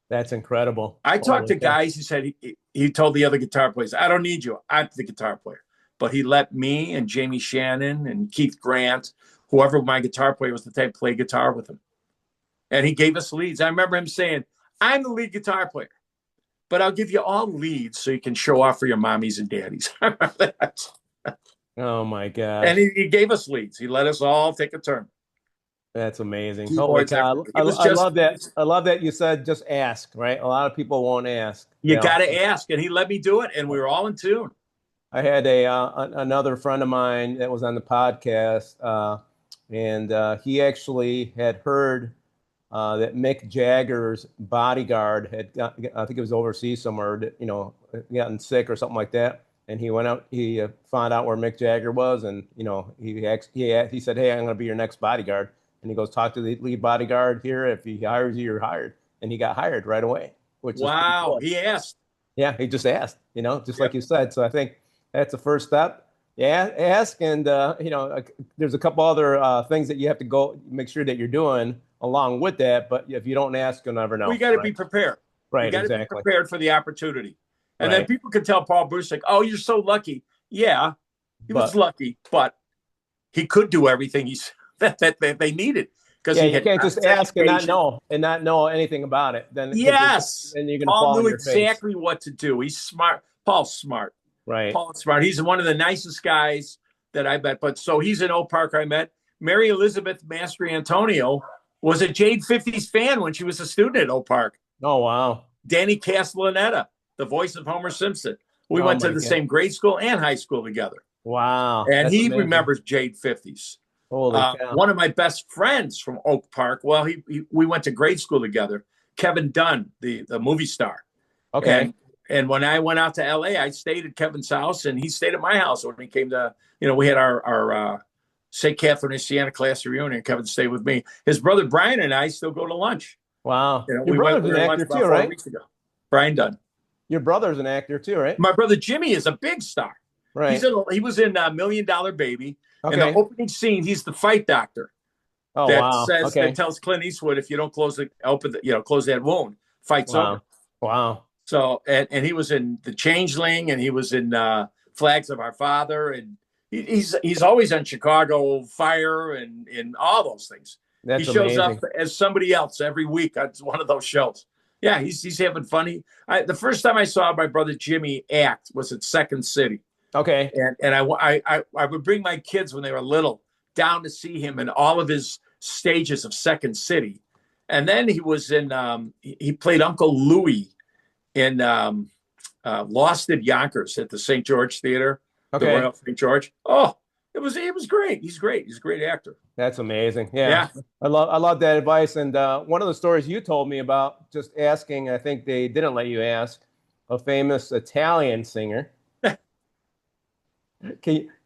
That's incredible. I talked to guys who said he told the other guitar players, "I don't need you. I'm the guitar player." But he let me and Jamie Shannon and Keith Grant, whoever my guitar player was, the type, play guitar with him. And he gave us leads. I remember him saying, "I'm the lead guitar player, but I'll give you all leads so you can show off for your mommies and daddies." I remember that. Oh my God. And he gave us leads. He let us all take a turn. That's amazing. Holy cow. I love that. I love that you said just ask, right? A lot of people won't ask. You got to ask. And he let me do it, and we were all in tune. I had another friend of mine that was on the podcast. and he actually had heard that Mick Jagger's bodyguard had I think it was overseas somewhere, gotten sick or something like that. And he went out, he found out where Mick Jagger was, and he said, "Hey, I'm going to be your next bodyguard." And he goes, "Talk to the lead bodyguard here. If he hires you, you're hired." And he got hired right away, which is pretty Wow. cool. He asked. Yeah, he just asked, just Yep. like you said. So I think that's the first step. Yeah, ask, and there's a couple other things that you have to go make sure that you're doing along with that. But if you don't ask, you'll never We know. got to be Right? prepared. You Right. got to be Exactly. prepared for the opportunity. And then Right. people can tell Paul Bruce, like, "Oh, you're so lucky." Yeah, he was But lucky, but he could do everything that they needed because yeah, he you had can't just ask and not know anything about it. Yes, Then you're gonna Paul fall on knew your face. exactly what to do. He's smart. Paul's smart. Right. Paul's smart. He's one of the nicest guys that I met. But so he's in Oak Park. I met Mary Elizabeth Mastri Antonio was a Jade 50s fan when she was a student at Oak Park. Oh wow. Danny Castellaneta, the voice of Homer Simpson. We Oh went to my the God. same grade school and high school together. Wow. And That's he amazing. remembers Jade 50s. Holy cow. One of my best friends from Oak Park, well, we went to grade school together, Kevin Dunn, the movie star. Okay. And when I went out to LA, I stayed at Kevin's house, and he stayed at my house when we came to, we had our St. Catherine and Siena class reunion. Kevin stayed with me. His brother Brian and I still go to lunch. Wow. Your We went brother's to an lunch actor about too, 4 right? weeks ago. Brian Dunn. Your brother's an actor too, right? My brother Jimmy is a big star. Right. He was in $1 Million Baby. In Okay. the opening scene, he's the fight doctor. Oh wow. Okay. That tells Clint Eastwood, if you don't close that wound, fight's Wow. over. Wow. So and he was in The Changeling, and he was in Flags of Our Father, and he's always on Chicago Fire and all those things. That's he shows amazing. up as somebody else every week on one of those shows. Yeah, he's having fun. The first time I saw my brother Jimmy act was at Second City. Okay. And I would bring my kids when they were little down to see him in all of his stages of Second City. And then he was in he played Uncle Louie in Lost at Yonkers at the St. George Theater, the Royal St. George. Oh, it was great. He's great. He's a great actor. That's amazing. Yeah. I love that advice. And one of the stories you told me about just asking, I think they didn't let you ask, a famous Italian singer.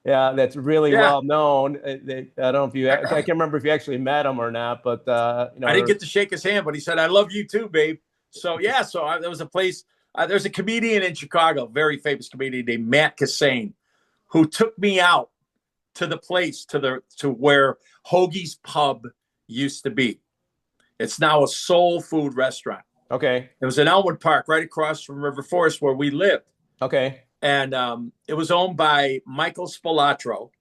That's really well known. I don't know if you, I can't remember if you actually met him or not, but I didn't get to shake his hand, but he said, "I love you too, babe." So there was a place. There's a comedian in Chicago, very famous comedian named Matt Cassane, who took me out to the place to where Hoagie's Pub used to be. It's now a soul food restaurant. Okay. It was in Elmwood Park, right across from River Forest, where we lived. Okay. And it was owned by Michael Spilatro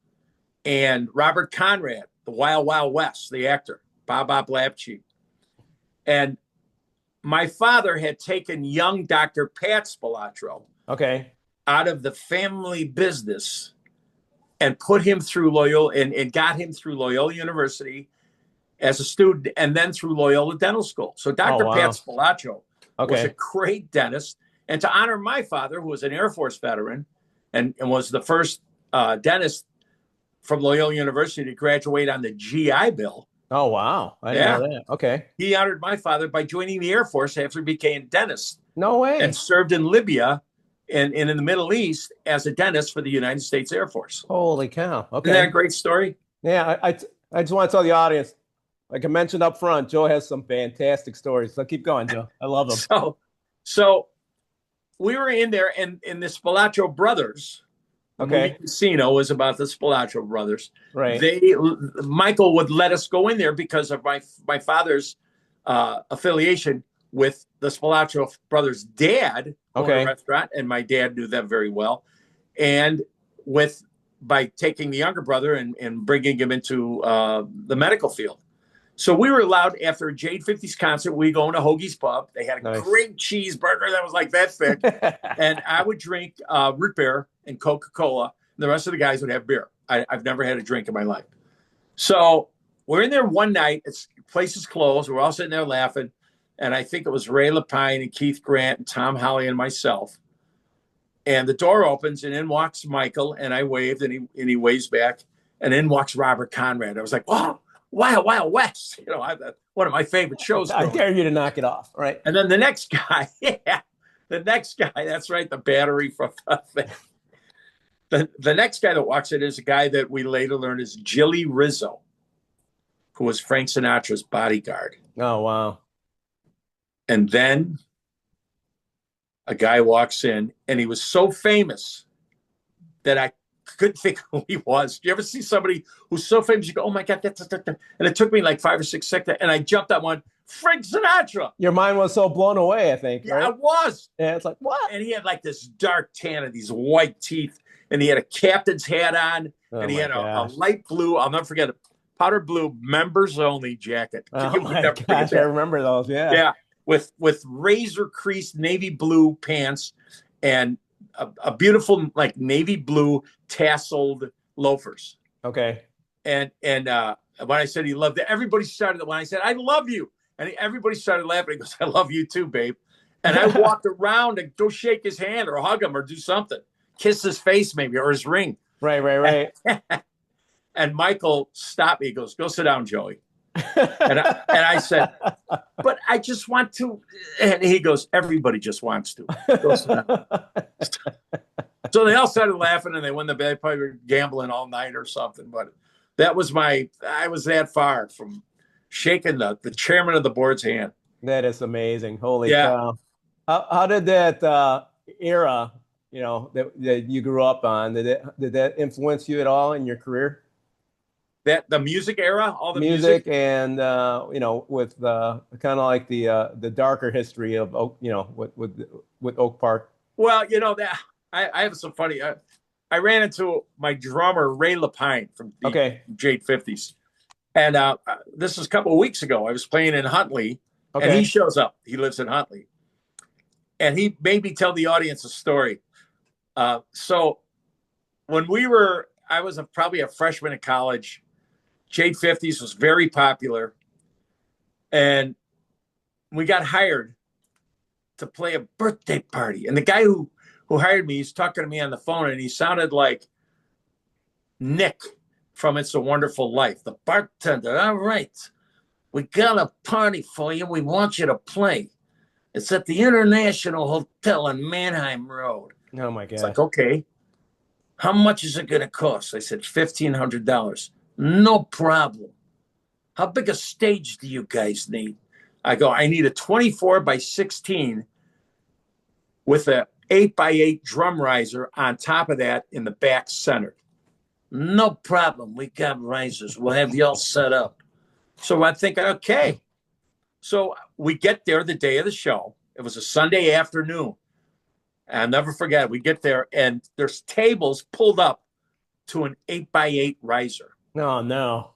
and Robert Conrad, the Wild Wild West, the actor, Bob Lapchick. And my father had taken young Dr. Pat Spilatro out of the family business and put him through Loyola and got him through Loyola University as a student and then through Loyola Dental School. So Dr. Pat Spilatro was a great dentist. And to honor my father, who was an Air Force veteran and was the first dentist from Loyola University to graduate on the GI Bill. Oh, wow. I didn't know that. Okay. He honored my father by joining the Air Force after he became a dentist. No way. And served in Libya and in the Middle East as a dentist for the United States Air Force. Holy cow. Okay. Isn't that a great story? Yeah. I just want to tell the audience, like I mentioned up front, Joe has some fantastic stories. So keep going, Joe. I love them. So we were in there, and the Spilatro brothers, movie Casino was about the Spilatro brothers. Right. Michael would let us go in there because of my father's affiliation with the Spilatro brothers' dad owned a restaurant, and my dad knew them very well. And by taking the younger brother and bringing him into the medical field. So we were allowed, after a Jade 50s concert, we go into Hoagie's Pub. They had a great cheeseburger that was like that thick. And I would drink root beer and Coca-Cola. And the rest of the guys would have beer. I've never had a drink in my life. So we're in there one night. The place is closed. We're all sitting there laughing. And I think it was Ray Lapine and Keith Grant and Tom Holly and myself. And the door opens, and in walks Michael. And I waved, and he waves back. And in walks Robert Conrad. I was like, oh, Wild Wild West. You know, one of my favorite shows. I dare you to knock it off, right? And then the next guy, the next guy, that's right, the battery from the next guy that walks in is a guy that we later learned is Jilly Rizzo, who was Frank Sinatra's bodyguard. Oh, wow. And then a guy walks in, and he was so famous that I couldn't think who he was. Do you ever see somebody who's so famous, you go, oh my God, that's. And it took me like 5 or 6 seconds, and I jumped on one, Frank Sinatra. Your mind was so blown away, I think. Yeah, right? I was. Yeah, it's like, what? And he had like this dark tan and these white teeth, and he had a captain's hat on, and he had a light blue, I'll never forget it, powder blue members only jacket. Oh my gosh, I remember those. Yeah. Yeah. With razor creased navy blue pants and a beautiful like navy blue tasseled loafers. Okay. And when I said he loved it, everybody started. When I said I love you, and everybody started laughing. He goes, I love you too, babe. And I walked around and go shake his hand or hug him or do something, kiss his face maybe or his ring. Right. And Michael stopped me. He goes, go sit down, Joey. And I said, but I just want to. And he goes, everybody just wants to. Go sit down. So they all started laughing, and they went to bed. Probably were gambling all night or something. But that was I was that far from shaking the chairman of the board's hand. That is amazing. Holy cow. How did that era, that you grew up on, did that influence you at all in your career? That the music era, all the music and with the kind of like the darker history of Oak, with Oak Park. Well, that I have some funny. I ran into my drummer Ray Lapine from the Jade 50s, and this was a couple of weeks ago. I was playing in Huntley, and he shows up. He lives in Huntley, and he made me tell the audience a story. So when I was probably a freshman in college. Jade 50s was very popular, and we got hired to play a birthday party. And the guy who hired me, he's talking to me on the phone, and he sounded like Nick from It's a Wonderful Life, the bartender. All right, we got a party for you. We want you to play. It's at the International Hotel on Mannheim Road. Oh, my God. It's like, okay, how much is it going to cost? I said, $1,500. No problem. How big a stage do you guys need? I go, I need a 24 by 16 with a 8 by 8 drum riser on top of that in the back center. No problem. We got risers. We'll have you all set up. So I'm thinking, okay. So we get there the day of the show. It was a Sunday afternoon. And I'll never forget it. We get there, and there's tables pulled up to an 8 by 8 riser. Oh, no.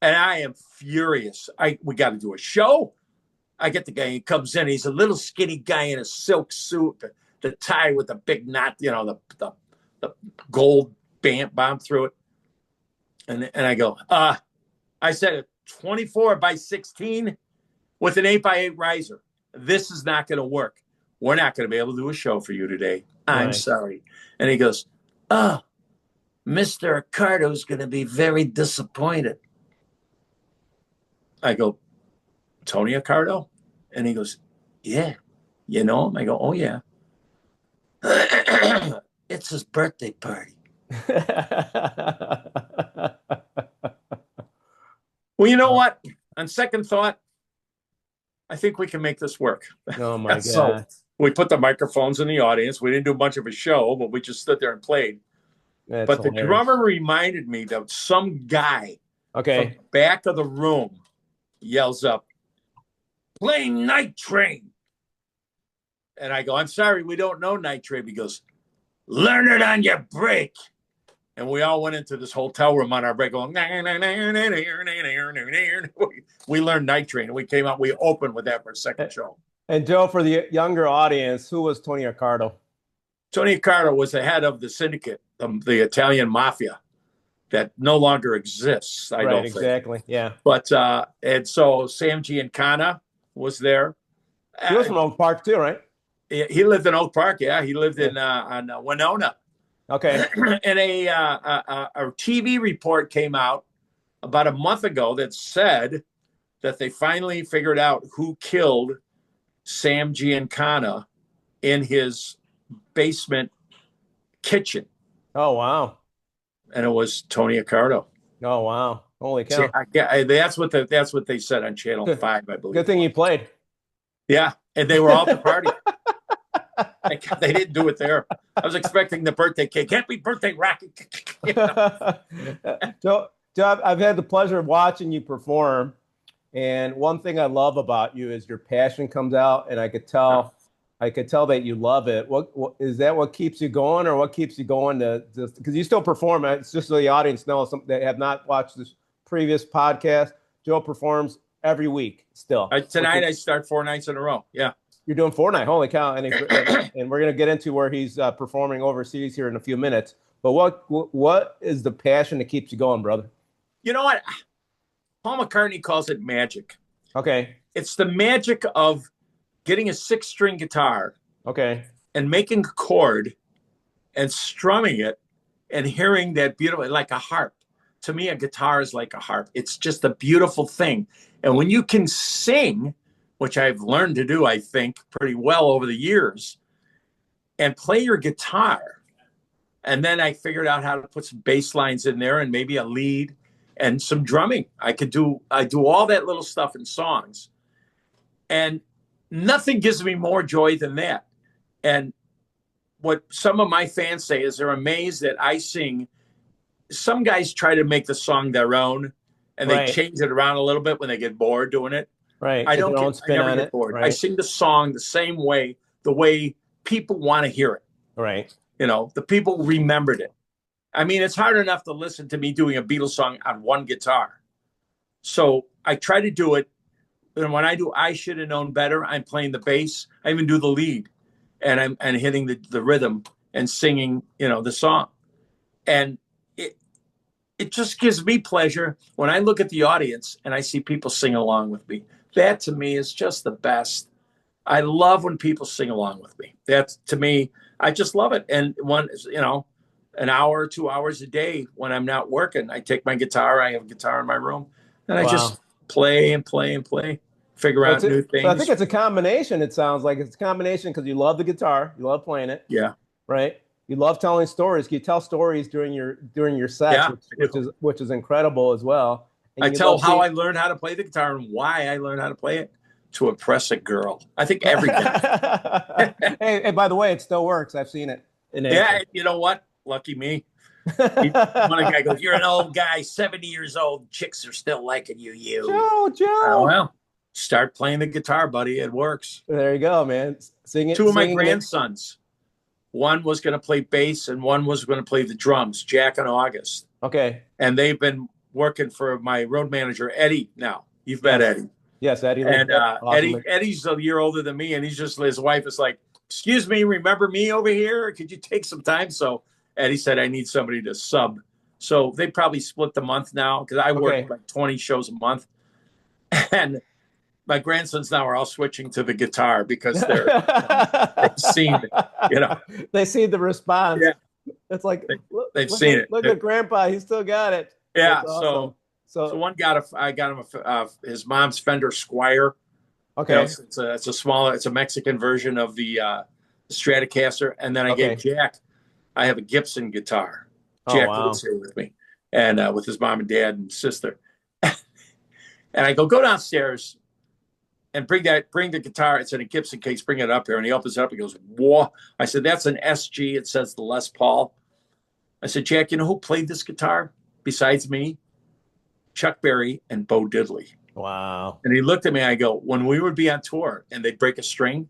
And I am furious. We got to do a show. I get the guy, he comes in. He's a little skinny guy in a silk suit, the tie with the big knot, the gold bomb through it. And I go, I said a 24 by 16 with an 8 by 8 riser. This is not going to work. We're not going to be able to do a show for you today. I'm sorry. And he goes, Mr. Accardo's going to be very disappointed. I go, Tony Accardo? And he goes, yeah. You know him? I go, oh, yeah. It's his birthday party. Well, you know what? On second thought, I think we can make this work. Oh, my God. So we put the microphones in the audience. We didn't do much of a show, but we just stood there and played. That's but hilarious. The drummer reminded me that some guy from the back of the room yells up, playing Night Train. And I go, I'm sorry, we don't know Night Train. He goes, learn it on your break. And we all went into this hotel room on our break going, we learned Night Train. And we came out, we opened with that for a second show. And Joe, for the younger audience, who was Tony Accardo? Tony Accardo was the head of the syndicate, the Italian Mafia, that no longer exists. I don't think. Exactly. Yeah. But and so Sam Giancana was there. He was from Oak Park too, right? He lived in Oak Park. Yeah, he lived in on Winona. Okay. And a TV report came out about a month ago that said that they finally figured out who killed Sam Giancana in his basement kitchen, Oh, wow. and it was Tony Accardo. Oh, wow. Holy See, cow. that's what they said on Channel Good, 5, I believe. good thing you played. Yeah, and they were all at the party. They didn't do it there. I was expecting the birthday cake. Happy birthday, Rocky. You know? Joe, I've had the pleasure of watching you perform. And one thing I love about you is your passion comes out, and I could tell that you love it. What is that? What keeps you going, or what keeps you going to just because you still perform? It's just so the audience knows, some that have not watched this previous podcast. Joe performs every week still. Tonight I start 4 nights in a row. Yeah. You're doing Fortnite. Holy cow! And we're gonna get into where he's performing overseas here in a few minutes. But what is the passion that keeps you going, brother? You know what? Paul McCartney calls it magic. Okay. It's the magic of getting a 6-string guitar, okay, and making a chord and strumming it and hearing that beautiful, like a harp. To me, a guitar is like a harp. It's just a beautiful thing. And when you can sing, which I've learned to do, I think, pretty well over the years, and play your guitar, and then I figured out how to put some bass lines in there and maybe a lead and some drumming. I do all that little stuff in songs. And nothing gives me more joy than that. And what some of my fans say is they're amazed that I sing. Some guys try to make the song their own, and they change it around a little bit when they get bored doing it. Right. I never get bored. Right. I sing the song the same way, the way people want to hear it. Right. You know, the people remembered it. I mean, it's hard enough to listen to me doing a Beatles song on one guitar. So I try to do it. And when I do I Should Have Known Better, I'm playing the bass. I even do the lead. And I'm hitting the rhythm and singing, the song. And it just gives me pleasure when I look at the audience and I see people sing along with me. That to me is just the best. I love when people sing along with me. That's, to me, I just love it. And an hour, 2 hours a day when I'm not working, I take my guitar. I have a guitar in my room, and I just play and play and play, figure out new things. So I think it's a combination. It sounds like it's a combination because you love the guitar, you love playing it. Yeah. Right. You love telling stories. You tell stories during your sets, which is incredible as well. And I tell how I learned how to play the guitar and why I learned how to play it. To impress a girl. I think every guy. hey, by the way, it still works. I've seen it. Yeah, you know what? Lucky me. One guy goes, "You're an old guy, 70 years old. Chicks are still liking you." Joe. Oh, well, start playing the guitar, buddy. It works. There you go, man. Sing it. Two of my grandsons. One was going to play bass and one was going to play the drums, Jack and August. Okay. And they've been working for my road manager, Eddie, now. You've met Eddie. Yes, Eddie. And Eddie's a year older than me, and his wife is like, "Excuse me, remember me over here? Could you take some time?" So Eddie said, "I need somebody to sub." So they probably split the month now because I work like 20 shows a month. And my grandsons now are all switching to the guitar because they've seen they see the response. Yeah. It's like they've seen it. Look at Grandpa, he still got it. Yeah. Awesome. So one I got him his mom's Fender Squire. Okay. It's a Mexican version of the Stratocaster. And then I gave Jack, I have a Gibson guitar. Jack lives here with me, and with his mom and dad and sister. And I go downstairs and bring the guitar. It's in a Gibson case. Bring it up here. And he opens it up. He goes, "Whoa!" I said, "That's an SG." It says the Les Paul. I said, "Jack, you know who played this guitar besides me? Chuck Berry and Bo Diddley." Wow. And he looked at me. I go, "When we would be on tour and they'd break a string,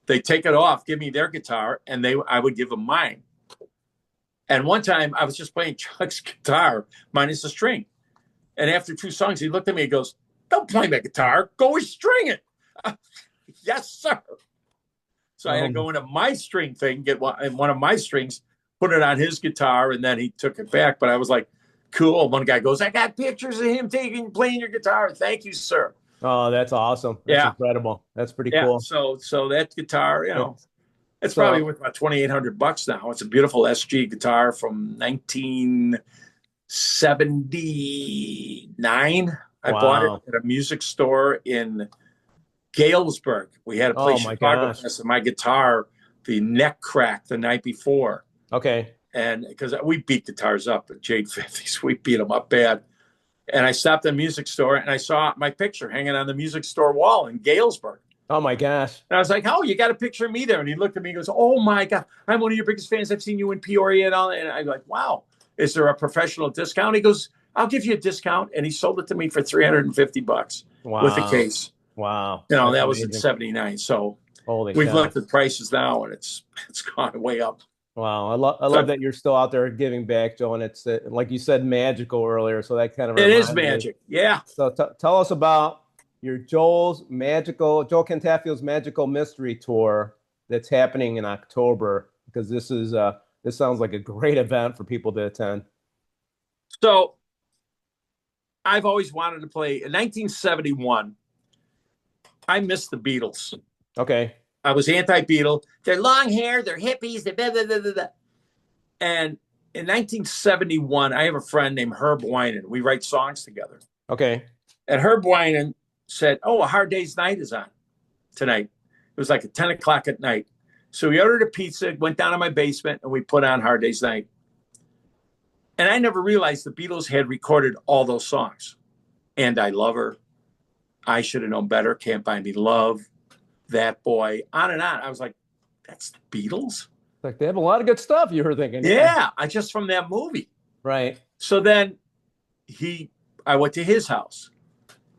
they'd take it off, give me their guitar, and I would give them mine." And one time I was just playing Chuck's guitar minus the string. And after 2 songs, he looked at me and goes, "Don't play my guitar. Go and string it." Yes, sir. So I had to go into my string thing, get one of my strings, put it on his guitar, and then he took it back. But I was like, cool. One guy goes, "I got pictures of him playing your guitar." "Thank you, sir." Oh, that's awesome. That's incredible. That's pretty cool. So that guitar, It's probably worth about $2,800 now. It's a beautiful SG guitar from 1979. I bought it at a music store in Galesburg. We had a play Chicago Fest, and my guitar, the neck cracked the night before. Okay. And because we beat guitars up at Jade 50s, we beat them up bad. And I stopped at a music store and I saw my picture hanging on the music store wall in Galesburg. Oh my gosh. And I was like, oh, you got a picture of me there. And he looked at me and goes, oh my God, I'm one of your biggest fans. I've seen you in Peoria and all. And I'm like, wow, is there a professional discount? He goes, I'll give you a discount. And he sold it to me for $350 with a case. Wow. You know, that was in 79. So we've looked at prices now and it's gone way up. Wow. I love that you're still out there giving back, Joe. And it's like you said, magical earlier. So that kind of, it is magic. Yeah. So tell us about your Joe Cantafio's Magical Mystery Tour that's happening in October, because this sounds like a great event for people to attend. So I've always wanted to play. In 1971, I missed the Beatles. Okay. I was anti-Beatle. They're long hair, they're hippies, they're blah, blah, blah, blah, blah. And in 1971, I have a friend named Herb Winan. We write songs together. Okay. And Herb Winan said, oh, A Hard Day's Night is on tonight. It was like at 10 o'clock at night. So we ordered a pizza, went down to my basement, and we put on Hard Day's Night. And I never realized the Beatles had recorded all those songs. And I Love Her, I Should Have Known Better, Can't Buy Me Love, That Boy, on and on. I was like, that's the Beatles? Like, they have a lot of good stuff, you were thinking. Yeah, I just from that movie. Right. So then I went to his house.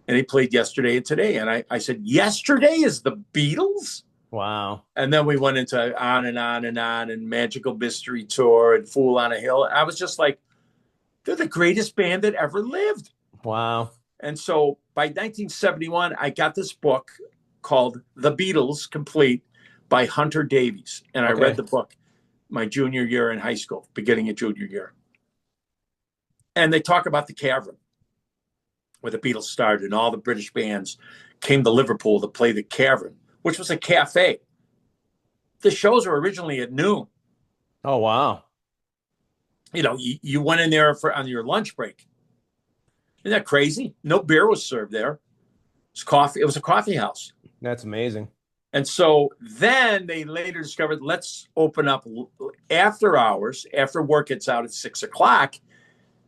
And he played Yesterday and Today. And I said, yesterday is the Beatles? Wow. And then we went into On and On and On and Magical Mystery Tour and Fool on a Hill. I was just like, they're the greatest band that ever lived. Wow. And so by 1971, I got this book called The Beatles Complete by Hunter Davies. And I read the book my junior year in high school, beginning of junior year. And they talk about the Cavern, where the Beatles started, and all the British bands came to Liverpool to play the Cavern, which was a cafe. The shows were originally at noon. Oh, wow. You know, you went in there on your lunch break. Isn't that crazy? No beer was served there. It was coffee. It was a coffee house. That's amazing. And so then they later discovered, let's open up after hours, after work gets out at 6 o'clock,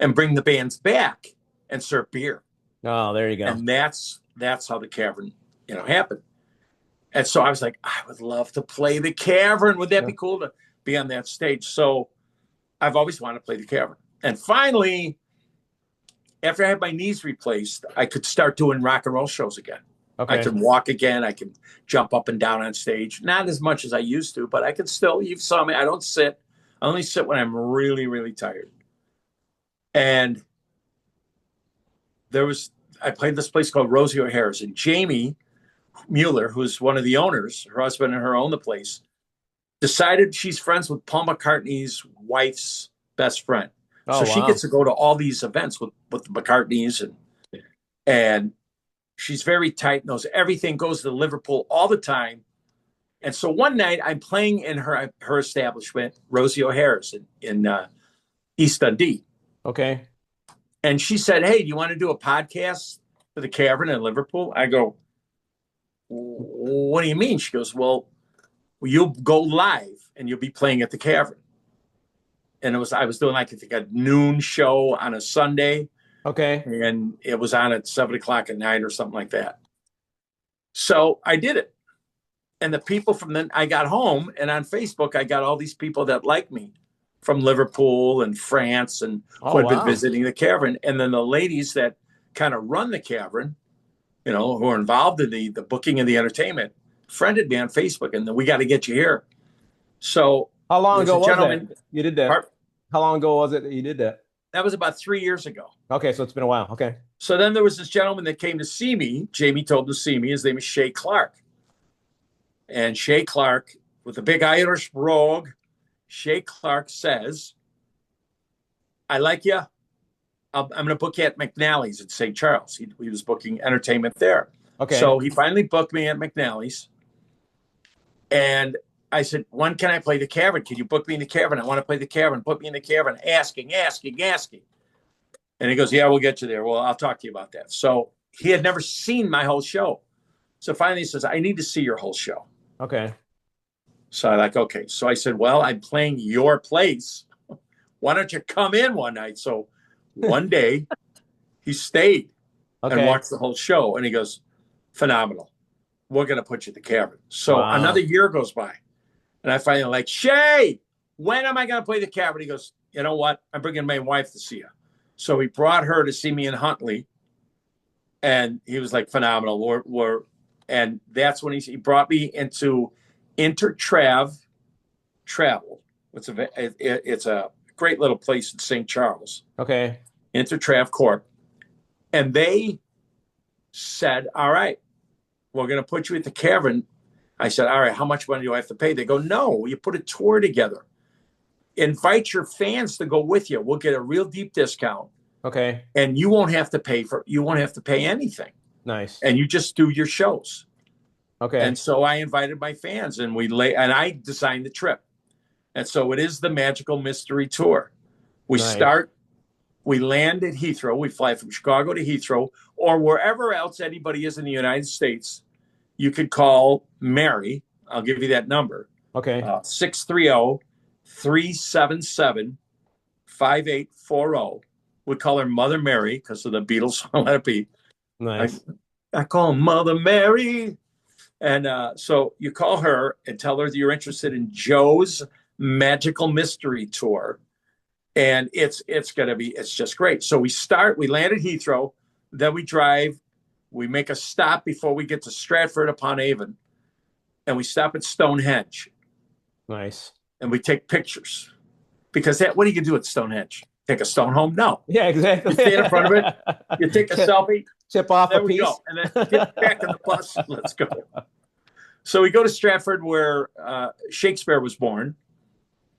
and bring the bands back and serve beer. Oh, there you go. And that's how the Cavern, happened. And so I was like, I would love to play the Cavern. Would that be cool to be on that stage? So I've always wanted to play the Cavern. And finally, after I had my knees replaced, I could start doing rock and roll shows again. Okay. I can walk again. I can jump up and down on stage. Not as much as I used to, but I can still, you saw me, I don't sit. I only sit when I'm really, really tired. And I played this place called Rosie O'Hara's, and Jamie Mueller, who's one of the owners, her husband and her own the place, decided she's friends with Paul McCartney's wife's best friend. So she gets to go to all these events with the McCartneys, and she's very tight, knows everything, goes to Liverpool all the time. And so one night I'm playing in her establishment, Rosie O'Hara's in East Dundee. Okay. And she said, hey, do you want to do a podcast for the Cavern in Liverpool? I go, what do you mean? She goes, well, you'll go live and you'll be playing at the Cavern. And I was doing like a noon show on a Sunday. Okay. And it was on at 7 o'clock at night or something like that. So I did it. And the people I got home, and on Facebook, I got all these people that like me from Liverpool and France and who had been visiting the Cavern. And then the ladies that kind of run the Cavern, who are involved in the booking and the entertainment, friended me on Facebook, and then we got to get you here. So how long ago was that? You did that? How long ago was it that you did that? That was about 3 years ago. Okay, so it's been a while. Okay. So then there was this gentleman that came to see me. Jamie told him to see me. His name is Shay Clark. And Shay Clark, with a big Irish brogue, Shay Clark says, I like you. I'm going to book you at McNally's in St. Charles. He was booking entertainment there. Okay. So he finally booked me at McNally's. And I said, when can I play the Cavern? Can you book me in the Cavern? I want to play the Cavern. Put me in the Cavern. Asking. And he goes, yeah, we'll get you there. Well, I'll talk to you about that. So he had never seen my whole show. So finally he says, I need to see your whole show. Okay. So I like, okay. So I said, well, I'm playing your place. Why don't you come in one night? So one day he stayed and watched the whole show. And he goes, phenomenal. We're going to put you at the Cavern. So another year goes by. And I finally like, Shay, when am I going to play the Cavern? He goes, you know what? I'm bringing my wife to see you. So he brought her to see me in Huntley. And he was like, phenomenal. And that's when he brought me into Intertrav Travel. It's a great little place in St. Charles. Okay. Intertrav Corp. And they said, all right, we're going to put you at the Cavern. I said, all right, how much money do I have to pay? They go, no, you put a tour together. Invite your fans to go with you. We'll get a real deep discount. Okay. And you won't have to pay anything. Nice. And you just do your shows. Okay. And so I invited my fans and I designed the trip. And so it is the Magical Mystery Tour. We land at Heathrow. We fly from Chicago to Heathrow or wherever else anybody is in the United States. You could call Mary. I'll give you that number. Okay. 630-377-5840. We call her Mother Mary because of the Beatles song Let It Be. Nice. I call her Mother Mary. And so you call her and tell her that you're interested in Joe's Magical Mystery Tour. And it's just great. So we land at Heathrow, then we drive, we make a stop before we get to Stratford upon Avon, and we stop at Stonehenge. Nice. And we take pictures. Because what are you going to do at Stonehenge? Take a stone home? No. Yeah, exactly. You stand in front of it, you take a selfie. Chip off there a we piece. Go. And then get back in the bus. Let's go. So we go to Stratford where Shakespeare was born.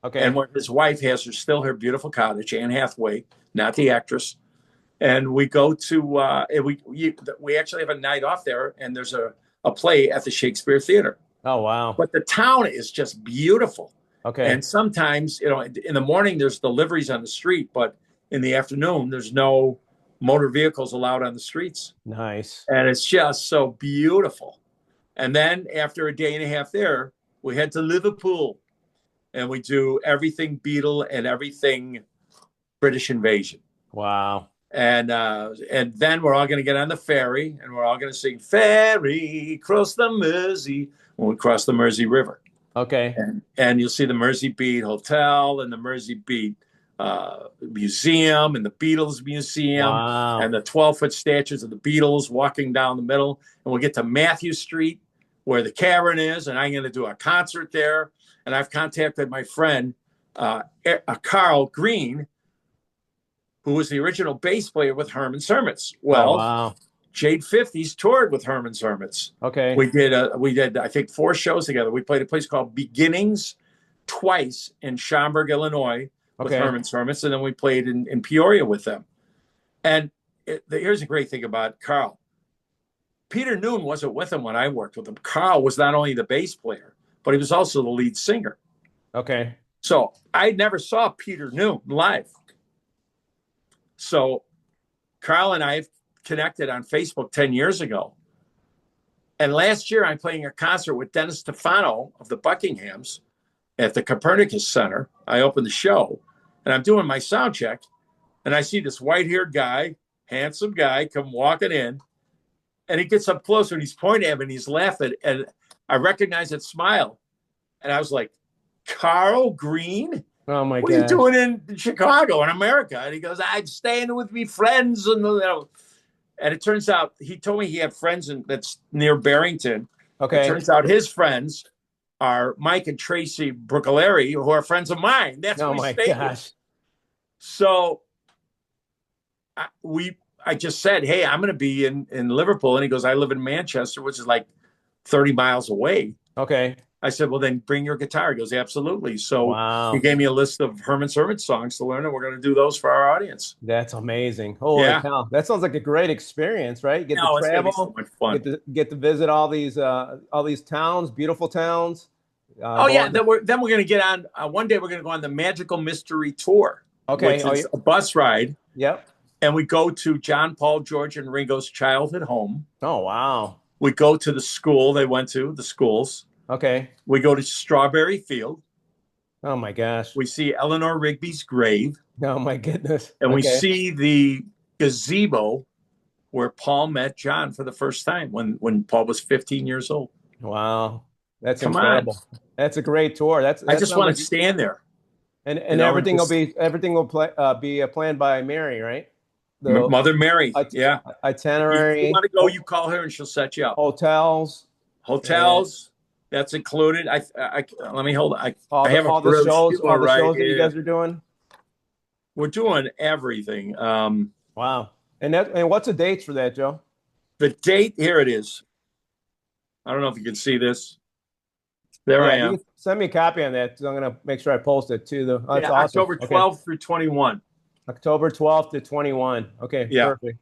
Okay. And where his wife has still her beautiful cottage, Anne Hathaway, not the actress. And we go to, we actually have a night off there, and there's a play at the Shakespeare Theater. Oh, wow. But the town is just beautiful. Okay. And sometimes, in the morning, there's deliveries on the street, but in the afternoon, there's no motor vehicles allowed on the streets. Nice. And it's just so beautiful. And then after a day and a half there, we head to Liverpool. And we do everything Beatle and everything British Invasion. Wow. And then we're all going to get on the ferry and we're all going to sing Ferry Cross the Mersey when we cross the Mersey River. Okay. And you'll see the Mersey Beat Hotel and the Mersey Beat Museum and the Beatles Museum. Wow. And the 12-foot statues of the Beatles walking down the middle. And we'll get to Matthew Street where the Cavern is. And I'm going to do a concert there. And I've contacted my friend, Carl Green, who was the original bass player with Herman's Hermits. Well, wow. Jade 50s toured with Herman's Hermits. Okay. We did, I think, 4 shows together. We played a place called Beginnings twice in Schaumburg, Illinois with Herman's Hermits. And then we played in Peoria with them. And here's a great thing about Carl. Peter Noon wasn't with him when I worked with him. Carl was not only the bass player, but he was also the lead singer. Okay. So I never saw Peter Noon live. So Carl and I have connected on Facebook 10 years ago. And last year I'm playing a concert with Dennis Stefano of the Buckinghams at the Copernicus Center. I opened the show and I'm doing my sound check. And I see this white-haired guy, handsome guy, come walking in. And he gets up closer and he's pointing at me and he's laughing. And I recognize that smile. And I was like, Carl Green? Oh, my God. What are you doing in Chicago, in America? And he goes, I'm staying with me friends. And it turns out, he told me he had friends that's near Barrington. Okay. It turns out his friends are Mike and Tracy Bruccoleri, who are friends of mine. That's oh, what my stayed gosh. with. So I just said, hey, I'm going to be in Liverpool. And he goes, I live in Manchester, which is like 30 miles away. Okay. I said, well, then bring your guitar. He goes, absolutely. So wow. He gave me a list of Herman's Hermit songs to learn, and we're going to do those for our audience. That's amazing. Holy cow. That sounds like a great experience, right? You get to travel, so much fun. Get to visit all these towns, beautiful towns. Oh yeah, then we're gonna get on. One day we're gonna go on the Magical Mystery Tour, Okay. which is a bus ride, Yep. and we go to John, Paul, George, and Ringo's childhood home. Oh, wow. We go to the school they went to, the schools. Okay. We go to Strawberry Field. Oh my gosh. We see Eleanor Rigby's grave, Oh my goodness. and we Okay. see the gazebo where Paul met John for the first time when Paul was 15 years old. Wow. That's Come on. incredible. That's a great tour. I That just sounds want like, to stand there. and You know, everything will just be planned by Mary, right? The Mother Mary. Yeah. If you itinerary, want to go, you call her and she'll set you up. hotels, Hotels, that's included. Let me hold on. all I have a all the shows, brochure all the right shows that you here. guys are doing. We're doing everything. Wow. And what's the dates for that, Joe? The date, here it is. I don't know if you can see this. There I am. You can send me a copy on that. So I'm gonna make sure I post it too. That's awesome. October 12th through 21. October 12th to 21. Okay, Yeah. perfect.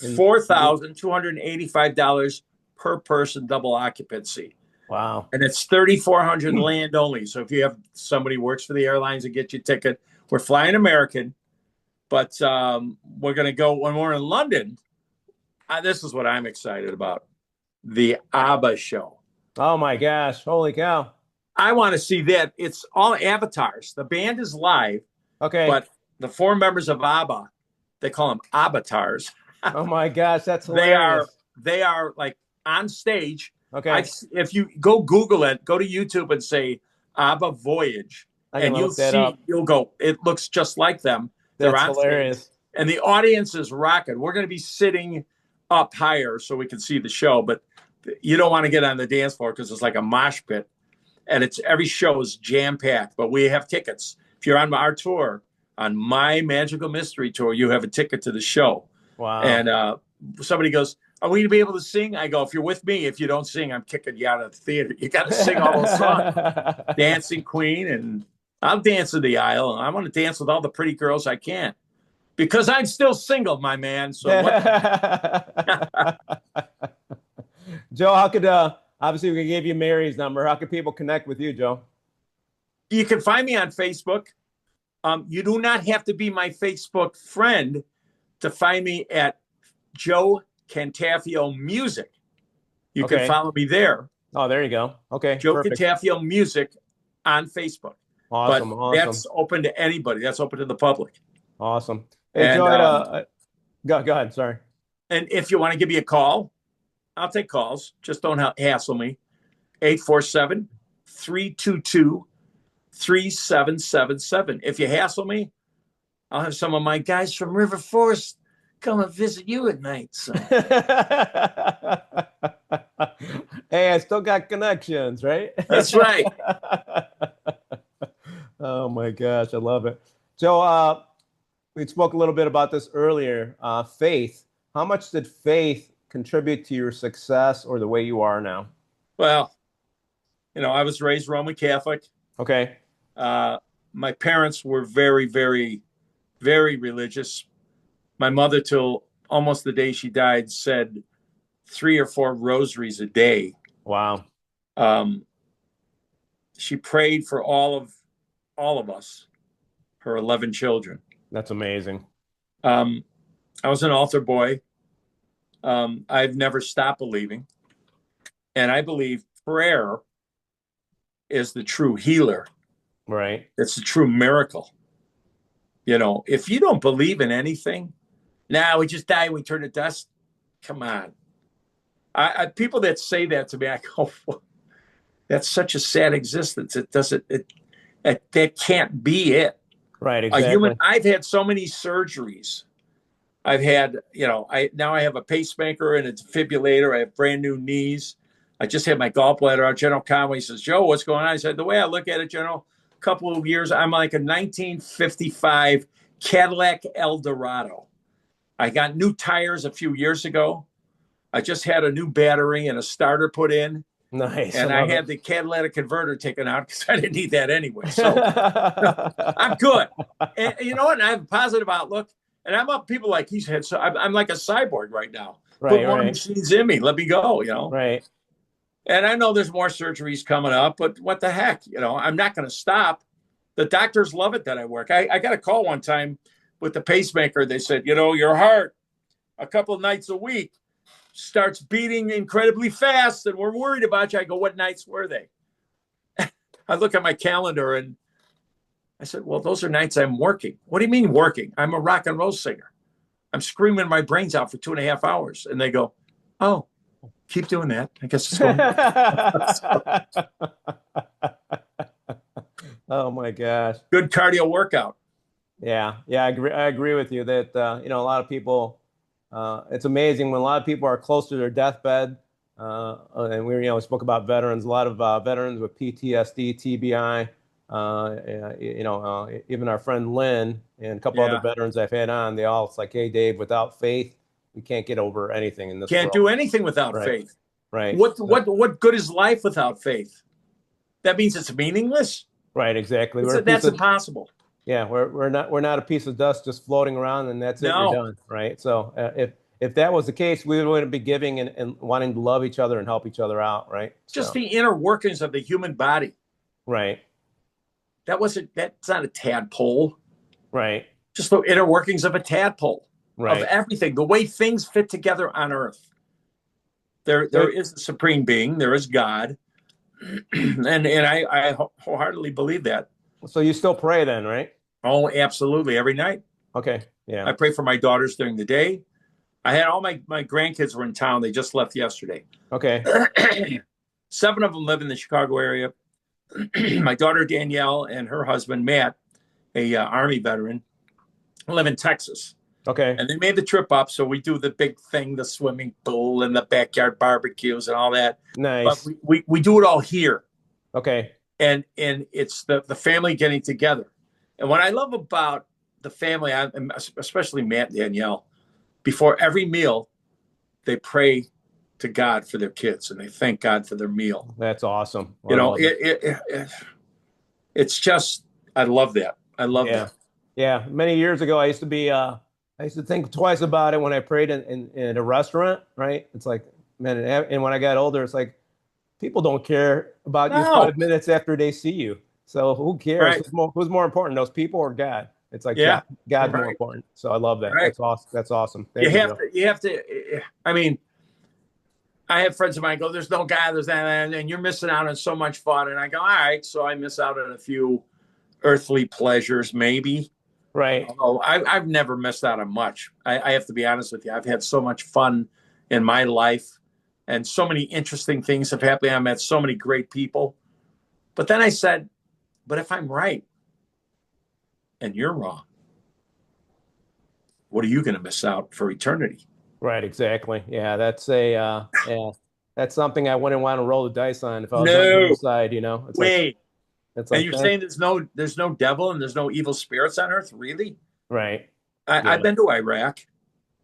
$4,285 per person, double occupancy. Wow. And it's 3,400 land only. So if you have somebody who works for the airlines and get you a ticket, we're flying American, but we're going to go when we're in London. This is what I'm excited about. The ABBA show. Oh my gosh. Holy cow. I want to see that. It's all avatars. The band is live, Okay. but the 4 members of ABBA, they call them avatars. Oh my gosh, that's hilarious. They are like on stage. Okay. If you go Google it, go to YouTube and say ABBA Voyage, and you'll see, you'll go, it looks just like them. They're That's on hilarious. stage, and the audience is rocking. We're going to be sitting up higher so we can see the show, but you don't want to get on the dance floor because it's like a mosh pit, and every show is jam packed. But we have tickets. If you're on our tour, on my Magical Mystery Tour, you have a ticket to the show. Wow. And somebody goes, "Are we going to be able to sing?" I go, "If you're with me, if you don't sing, I'm kicking you out of the theater. You got to sing all those songs." Dancing Queen, and I'll dance in the aisle. I want to dance with all the pretty girls I can, because I'm still single, my man. So, Joe, how could obviously we gave you Mary's number? How can people connect with you, Joe? You can find me on Facebook. You do not have to be my Facebook friend to find me at Joe Cantafio Music. You can follow me there. Oh, there you go. Okay. Joe Cantafio Music on Facebook. Awesome. But that's open to anybody. That's open to the public. Awesome. Hey, Joe, go ahead. Sorry. And if you want to give me a call, I'll take calls. Just don't hassle me. 847-322-3777. If you hassle me, I'll have some of my guys from River Forest come and visit you at night. So. Hey, I still got connections, right? That's right. Oh my gosh, I love it. Joe, we spoke a little bit about this earlier. Faith. How much did faith contribute to your success or the way you are now? Well, I was raised Roman Catholic. Okay. My parents were very, very, very religious. My mother, till almost the day she died, said 3 or 4 rosaries a day. Wow. She prayed for all of us, her 11 children. That's amazing. I was an altar boy. I've never stopped believing. And I believe prayer is the true healer. Right. It's the true miracle. If you don't believe in anything, we just die and we turn to dust. Come on. People that say that to me, I go, that's such a sad existence. That can't be it. Right. Exactly. I've had so many surgeries. I've had, now I have a pacemaker and a defibrillator. I have brand new knees. I just had my gallbladder out. General Conway says, "Joe, what's going on?" I said, "The way I look at it, General, a couple of years, I'm like a 1955 Cadillac Eldorado. I got new tires a few years ago. I just had a new battery and a starter put in. Nice. And I had the catalytic converter taken out because I didn't need that anyway. So I'm good. And you know what? And I have a positive outlook. And I'm up people like he's had. So I'm like a cyborg right now. Right, Put more machines in me. Let me go, Right. And I know there's more surgeries coming up, but what the heck? I'm not going to stop. The doctors love it that I work. I got a call one time with the pacemaker. They said, your heart a couple of nights a week starts beating incredibly fast, and we're worried about you. I go, what nights were they? I look at my calendar and I said, well, those are nights I'm working. What do you mean working? I'm a rock and roll singer. I'm screaming my brains out for 2.5 hours. And they go, oh, keep doing that. I guess it's going. Oh my gosh. Good cardio workout. Yeah. Yeah. I agree with you that, a lot of people, it's amazing when a lot of people are close to their deathbed. And we spoke about veterans, a lot of veterans with PTSD, TBI, even our friend Lynn and a couple other veterans I've had on, it's like, hey, Dave, without faith, we can't get over anything in this world. Can't do anything without faith. Right. What good is life without faith? That means it's meaningless. Right. Exactly. That's impossible. Yeah. We're not a piece of dust just floating around and that's it. You're done. Right. So if that was the case, we wouldn't be giving and wanting to love each other and help each other out. Right. Just the inner workings of the human body. Right. That's not a tadpole. Right. Just the inner workings of a tadpole. Right. Of everything, the way things fit together on earth. There is a supreme being, there is God. and I wholeheartily believe that. So you still pray then, right? Oh, absolutely. Every night. Okay. Yeah. I pray for my daughters during the day. I had all my grandkids were in town. They just left yesterday. Okay. 7 of them live in the Chicago area. My daughter Danielle and her husband Matt, a Army veteran, live in Texas. Okay. And they made the trip up, so we do the big thing, the swimming pool and the backyard barbecues and all that. Nice. But we do it all here. Okay. And it's the family getting together. And what I love about the family, especially Matt and Danielle, before every meal, they pray to God for their kids and they thank God for their meal. That's awesome. It's just, I love that. I love that. Yeah. Many years ago, I used to think twice about it when I prayed in a restaurant, right? It's like, man, and when I got older, it's like, people don't care about you 5 minutes after they see you. So who cares? Right. Who's more important, those people or God? It's like, God's more important. So I love that. Right. That's awesome. You have to, I mean, I have friends of mine go, there's no God, there's that, and you're missing out on so much fun. And I go, all right, so I miss out on a few earthly pleasures, maybe. Right. Although I've never missed out on much. I have to be honest with you. I've had so much fun in my life and so many interesting things have happened. I met so many great people. But then I said, but if I'm right and you're wrong, what are you going to miss out for eternity? Right. Exactly. Yeah. That's that's something I wouldn't want to roll the dice on if I was on the other side, It's Wait. It's and you're saying there's no devil and there's no evil spirits on earth, really? Right. I've been to Iraq.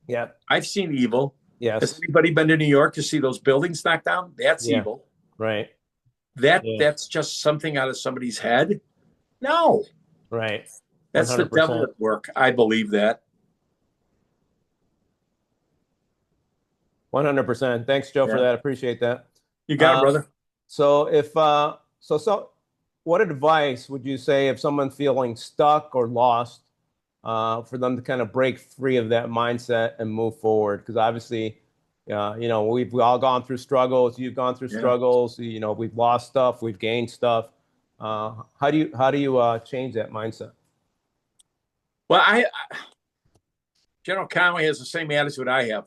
Yeah. I've seen evil. Yes. Has anybody been to New York to see those buildings knocked down? That's evil. Right. That's just something out of somebody's head. No. Right. 100%. That's the devil at work. I believe that. 100%. Thanks, Joe, for that. Appreciate that. You got it, brother. So what advice would you say if someone feeling stuck or lost for them to kind of break free of that mindset and move forward? Because obviously, we've all gone through struggles. You've gone through struggles. We've lost stuff. We've gained stuff. How do you change that mindset? Well, General Conway has the same attitude I have.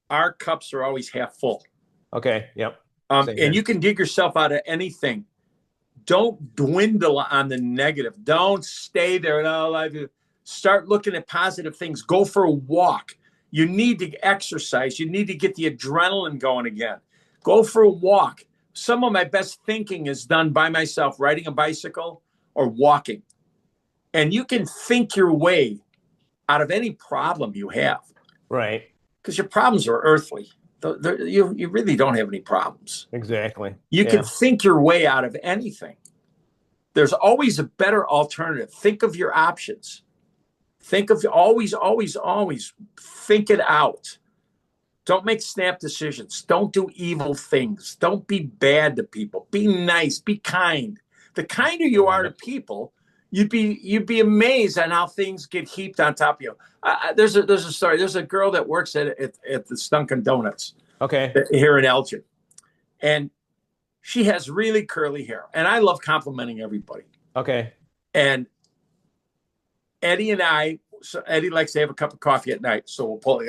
Our cups are always half full. Okay. Yep. And you can dig yourself out of anything. Don't dwindle on the negative. Don't stay there. Start looking at positive things. Go for a walk. You need to exercise. You need to get the adrenaline going again. Go for a walk. Some of my best thinking is done by myself, riding a bicycle or walking. And you can think your way out of any problem you have. Right. Because your problems are earthly. You really don't have any problems. Exactly. You can think your way out of anything. There's always a better alternative. Think of your options. Think of always think it out. Don't make snap decisions. Don't do evil things. Don't be bad to people. Be nice. Be kind. The kinder you are to people, you'd be amazed on how things get heaped on top of you. There's a story. There's a girl that works at the Dunkin' Donuts. Okay. Here in Elgin, and she has really curly hair, and I love complimenting everybody. Okay. And Eddie and Eddie likes to have a cup of coffee at night, so we'll pull.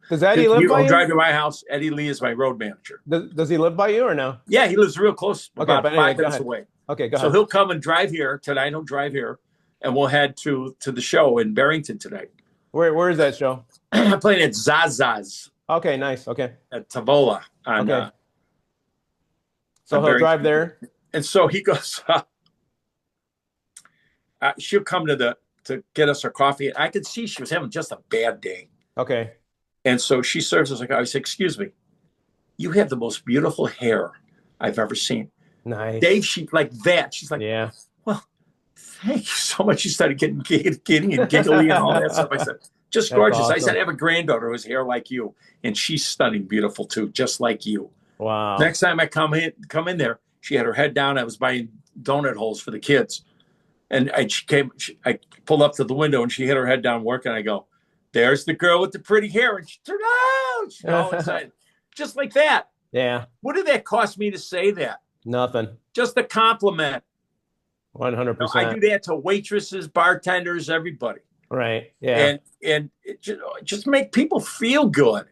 Does Eddie live by you? Drive to my house. Eddie Lee is my road manager. Does he live by you or no? Yeah, he lives real close, about 5 minutes away. Okay, go ahead. So he'll come and drive here tonight. He'll drive here, and we'll head to the show in Barrington tonight. Where is that show? I'm playing at Zaza's. Okay, nice. Okay. At Tavola. Okay. So he'll drive there, and so he goes. She'll come to get us our coffee. I could see she was having just a bad day. Okay. And so she serves us like, I said, excuse me, you have the most beautiful hair I've ever seen. Nice. Dave, she like that. She's like, yeah. Well, thank you so much. She started getting giddy and giggly and all that stuff. I said, just gorgeous. Awesome. I said, I have a granddaughter who has hair like you, and she's stunning, beautiful too, just like you. Wow. Next time I come in there, she had her head down. I was buying donut holes for the kids. And I pulled up to the window, and she hit her head down working. I go, there's the girl with the pretty hair. And she turned out. She all excited. Just like that. Yeah. What did that cost me to say that? Nothing. Just a compliment. 100%. I do that to waitresses, bartenders, everybody. Right. Yeah. And it just make people feel good.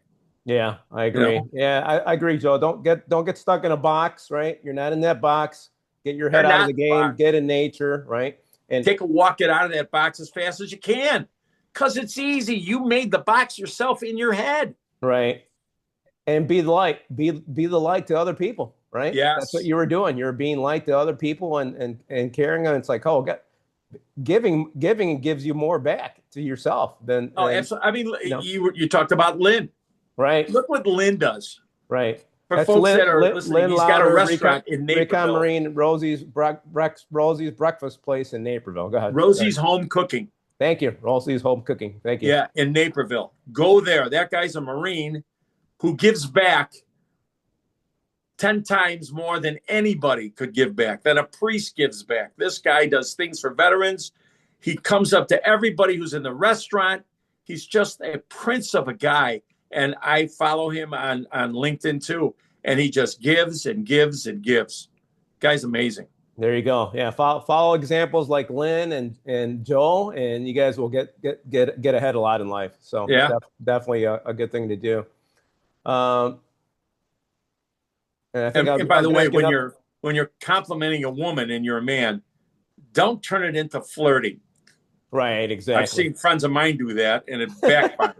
Yeah, I agree. You know? Yeah, I agree, Joe. Don't get stuck in a box, right? You're not in that box. Get your head out of the game. Get in nature, right? And take a walk, get out of that box as fast as you can. Because it's easy. You made the box yourself in your head. Right. And be the light. Be the light to other people, right? Yes. That's what you were doing. You're being light to other people and caring. And it's like, giving gives you more back to yourself than. Absolutely. I mean, you talked about Lynn. Right. Look what Lynn does. Right. For that's folks that are listening, he's got a restaurant in Naperville. Marine, Rosie's Breakfast Place in Naperville. Go ahead. Rosie's Home Cooking. Thank you. Rosie's Home Cooking. Thank you. Yeah, in Naperville. Go there. That guy's a Marine who gives back 10 times more than anybody could give back, than a priest gives back. This guy does things for veterans. He comes up to everybody who's in the restaurant. He's just a prince of a guy. And I follow him on LinkedIn too. And he just gives and gives and gives. Guy's amazing. There you go. Yeah. Follow examples like Lynn and Joel, and you guys will get ahead a lot in life. So yeah, definitely a good thing to do. And by the way, when you're complimenting a woman and you're a man, don't turn it into flirting. Right, exactly. I've seen friends of mine do that, and it backfires.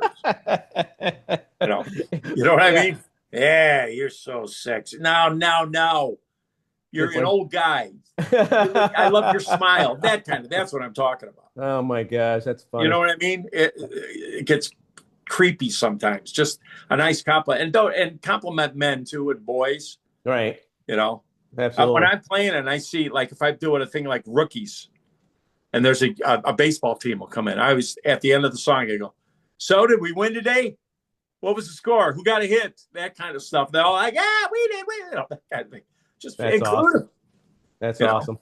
You know what I mean? Yeah, you're so sexy. No. You're an old guy. I love your smile. That's what I'm talking about. Oh my gosh, that's funny. You know what I mean? It gets creepy sometimes. Just a nice compliment, and compliment men too and boys. Right. You know, absolutely. When I'm playing and I see, like, if I'm doing a thing like rookies, and there's a baseball team will come in. I was at the end of the song. I go, so did we win today? What was the score? Who got a hit? That kind of stuff. They're all like, we did. That kind of thing. Just include them. That's awesome.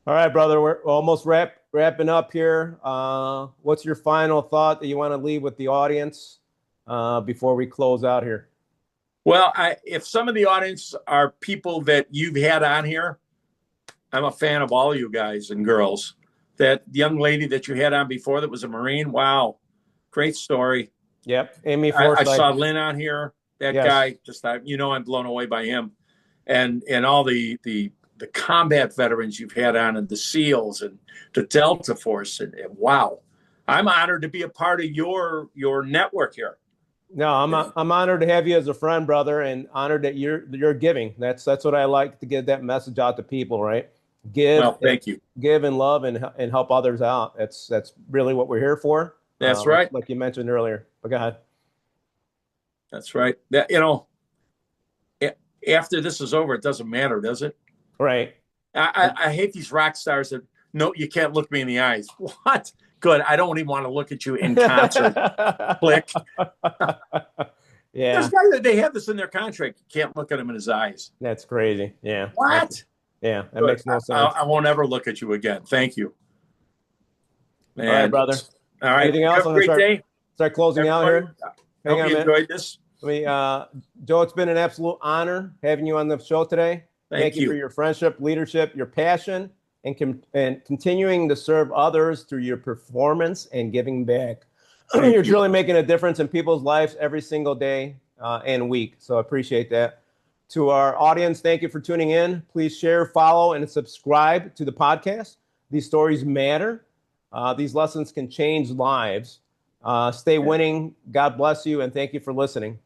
All right, brother. We're almost wrapping up here. What's your final thought that you want to leave with the audience before we close out here? Well, if some of the audience are people that you've had on here, I'm a fan of all you guys and girls. That young lady that you had on before that was a Marine, wow, great story. Yep, Amy Forsyth. I saw Lynn on here. That guy, I'm blown away by him, and all the combat veterans you've had on, and the SEALs and the Delta Force, and wow, I'm honored to be a part of your network here. No, I'm honored to have you as a friend, brother, and honored that you're giving. That's what I like to get that message out to people, right? Give. Well, thank you. Give and love and help others out. That's really what we're here for. That's right. Like you mentioned earlier. But go ahead. That's right. That after this is over, it doesn't matter, does it? Right. I hate these rock stars that no, you can't look me in the eyes. What? Good. I don't even want to look at you in concert. Click. There's Yeah, guys that they have this in their contract. You can't look at him in his eyes. that's crazy. Yeah. What? Yeah, that Good. makes no sense. I won't ever look at you again. Thank you. All right, And brother. all right. Anything else? Have a great day. Start closing out Everybody, here. I Hang hope on a you minute. enjoyed this. Joe, it's been an absolute honor having you on the show today. Thank you for your friendship, leadership, your passion, and continuing to serve others through your performance and giving back. You're truly making a difference in people's lives every single day and week. So I appreciate that. To our audience, thank you for tuning in. Please share, follow, and subscribe to the podcast. These stories matter. These lessons can change lives. Stay winning. God bless you, and thank you for listening.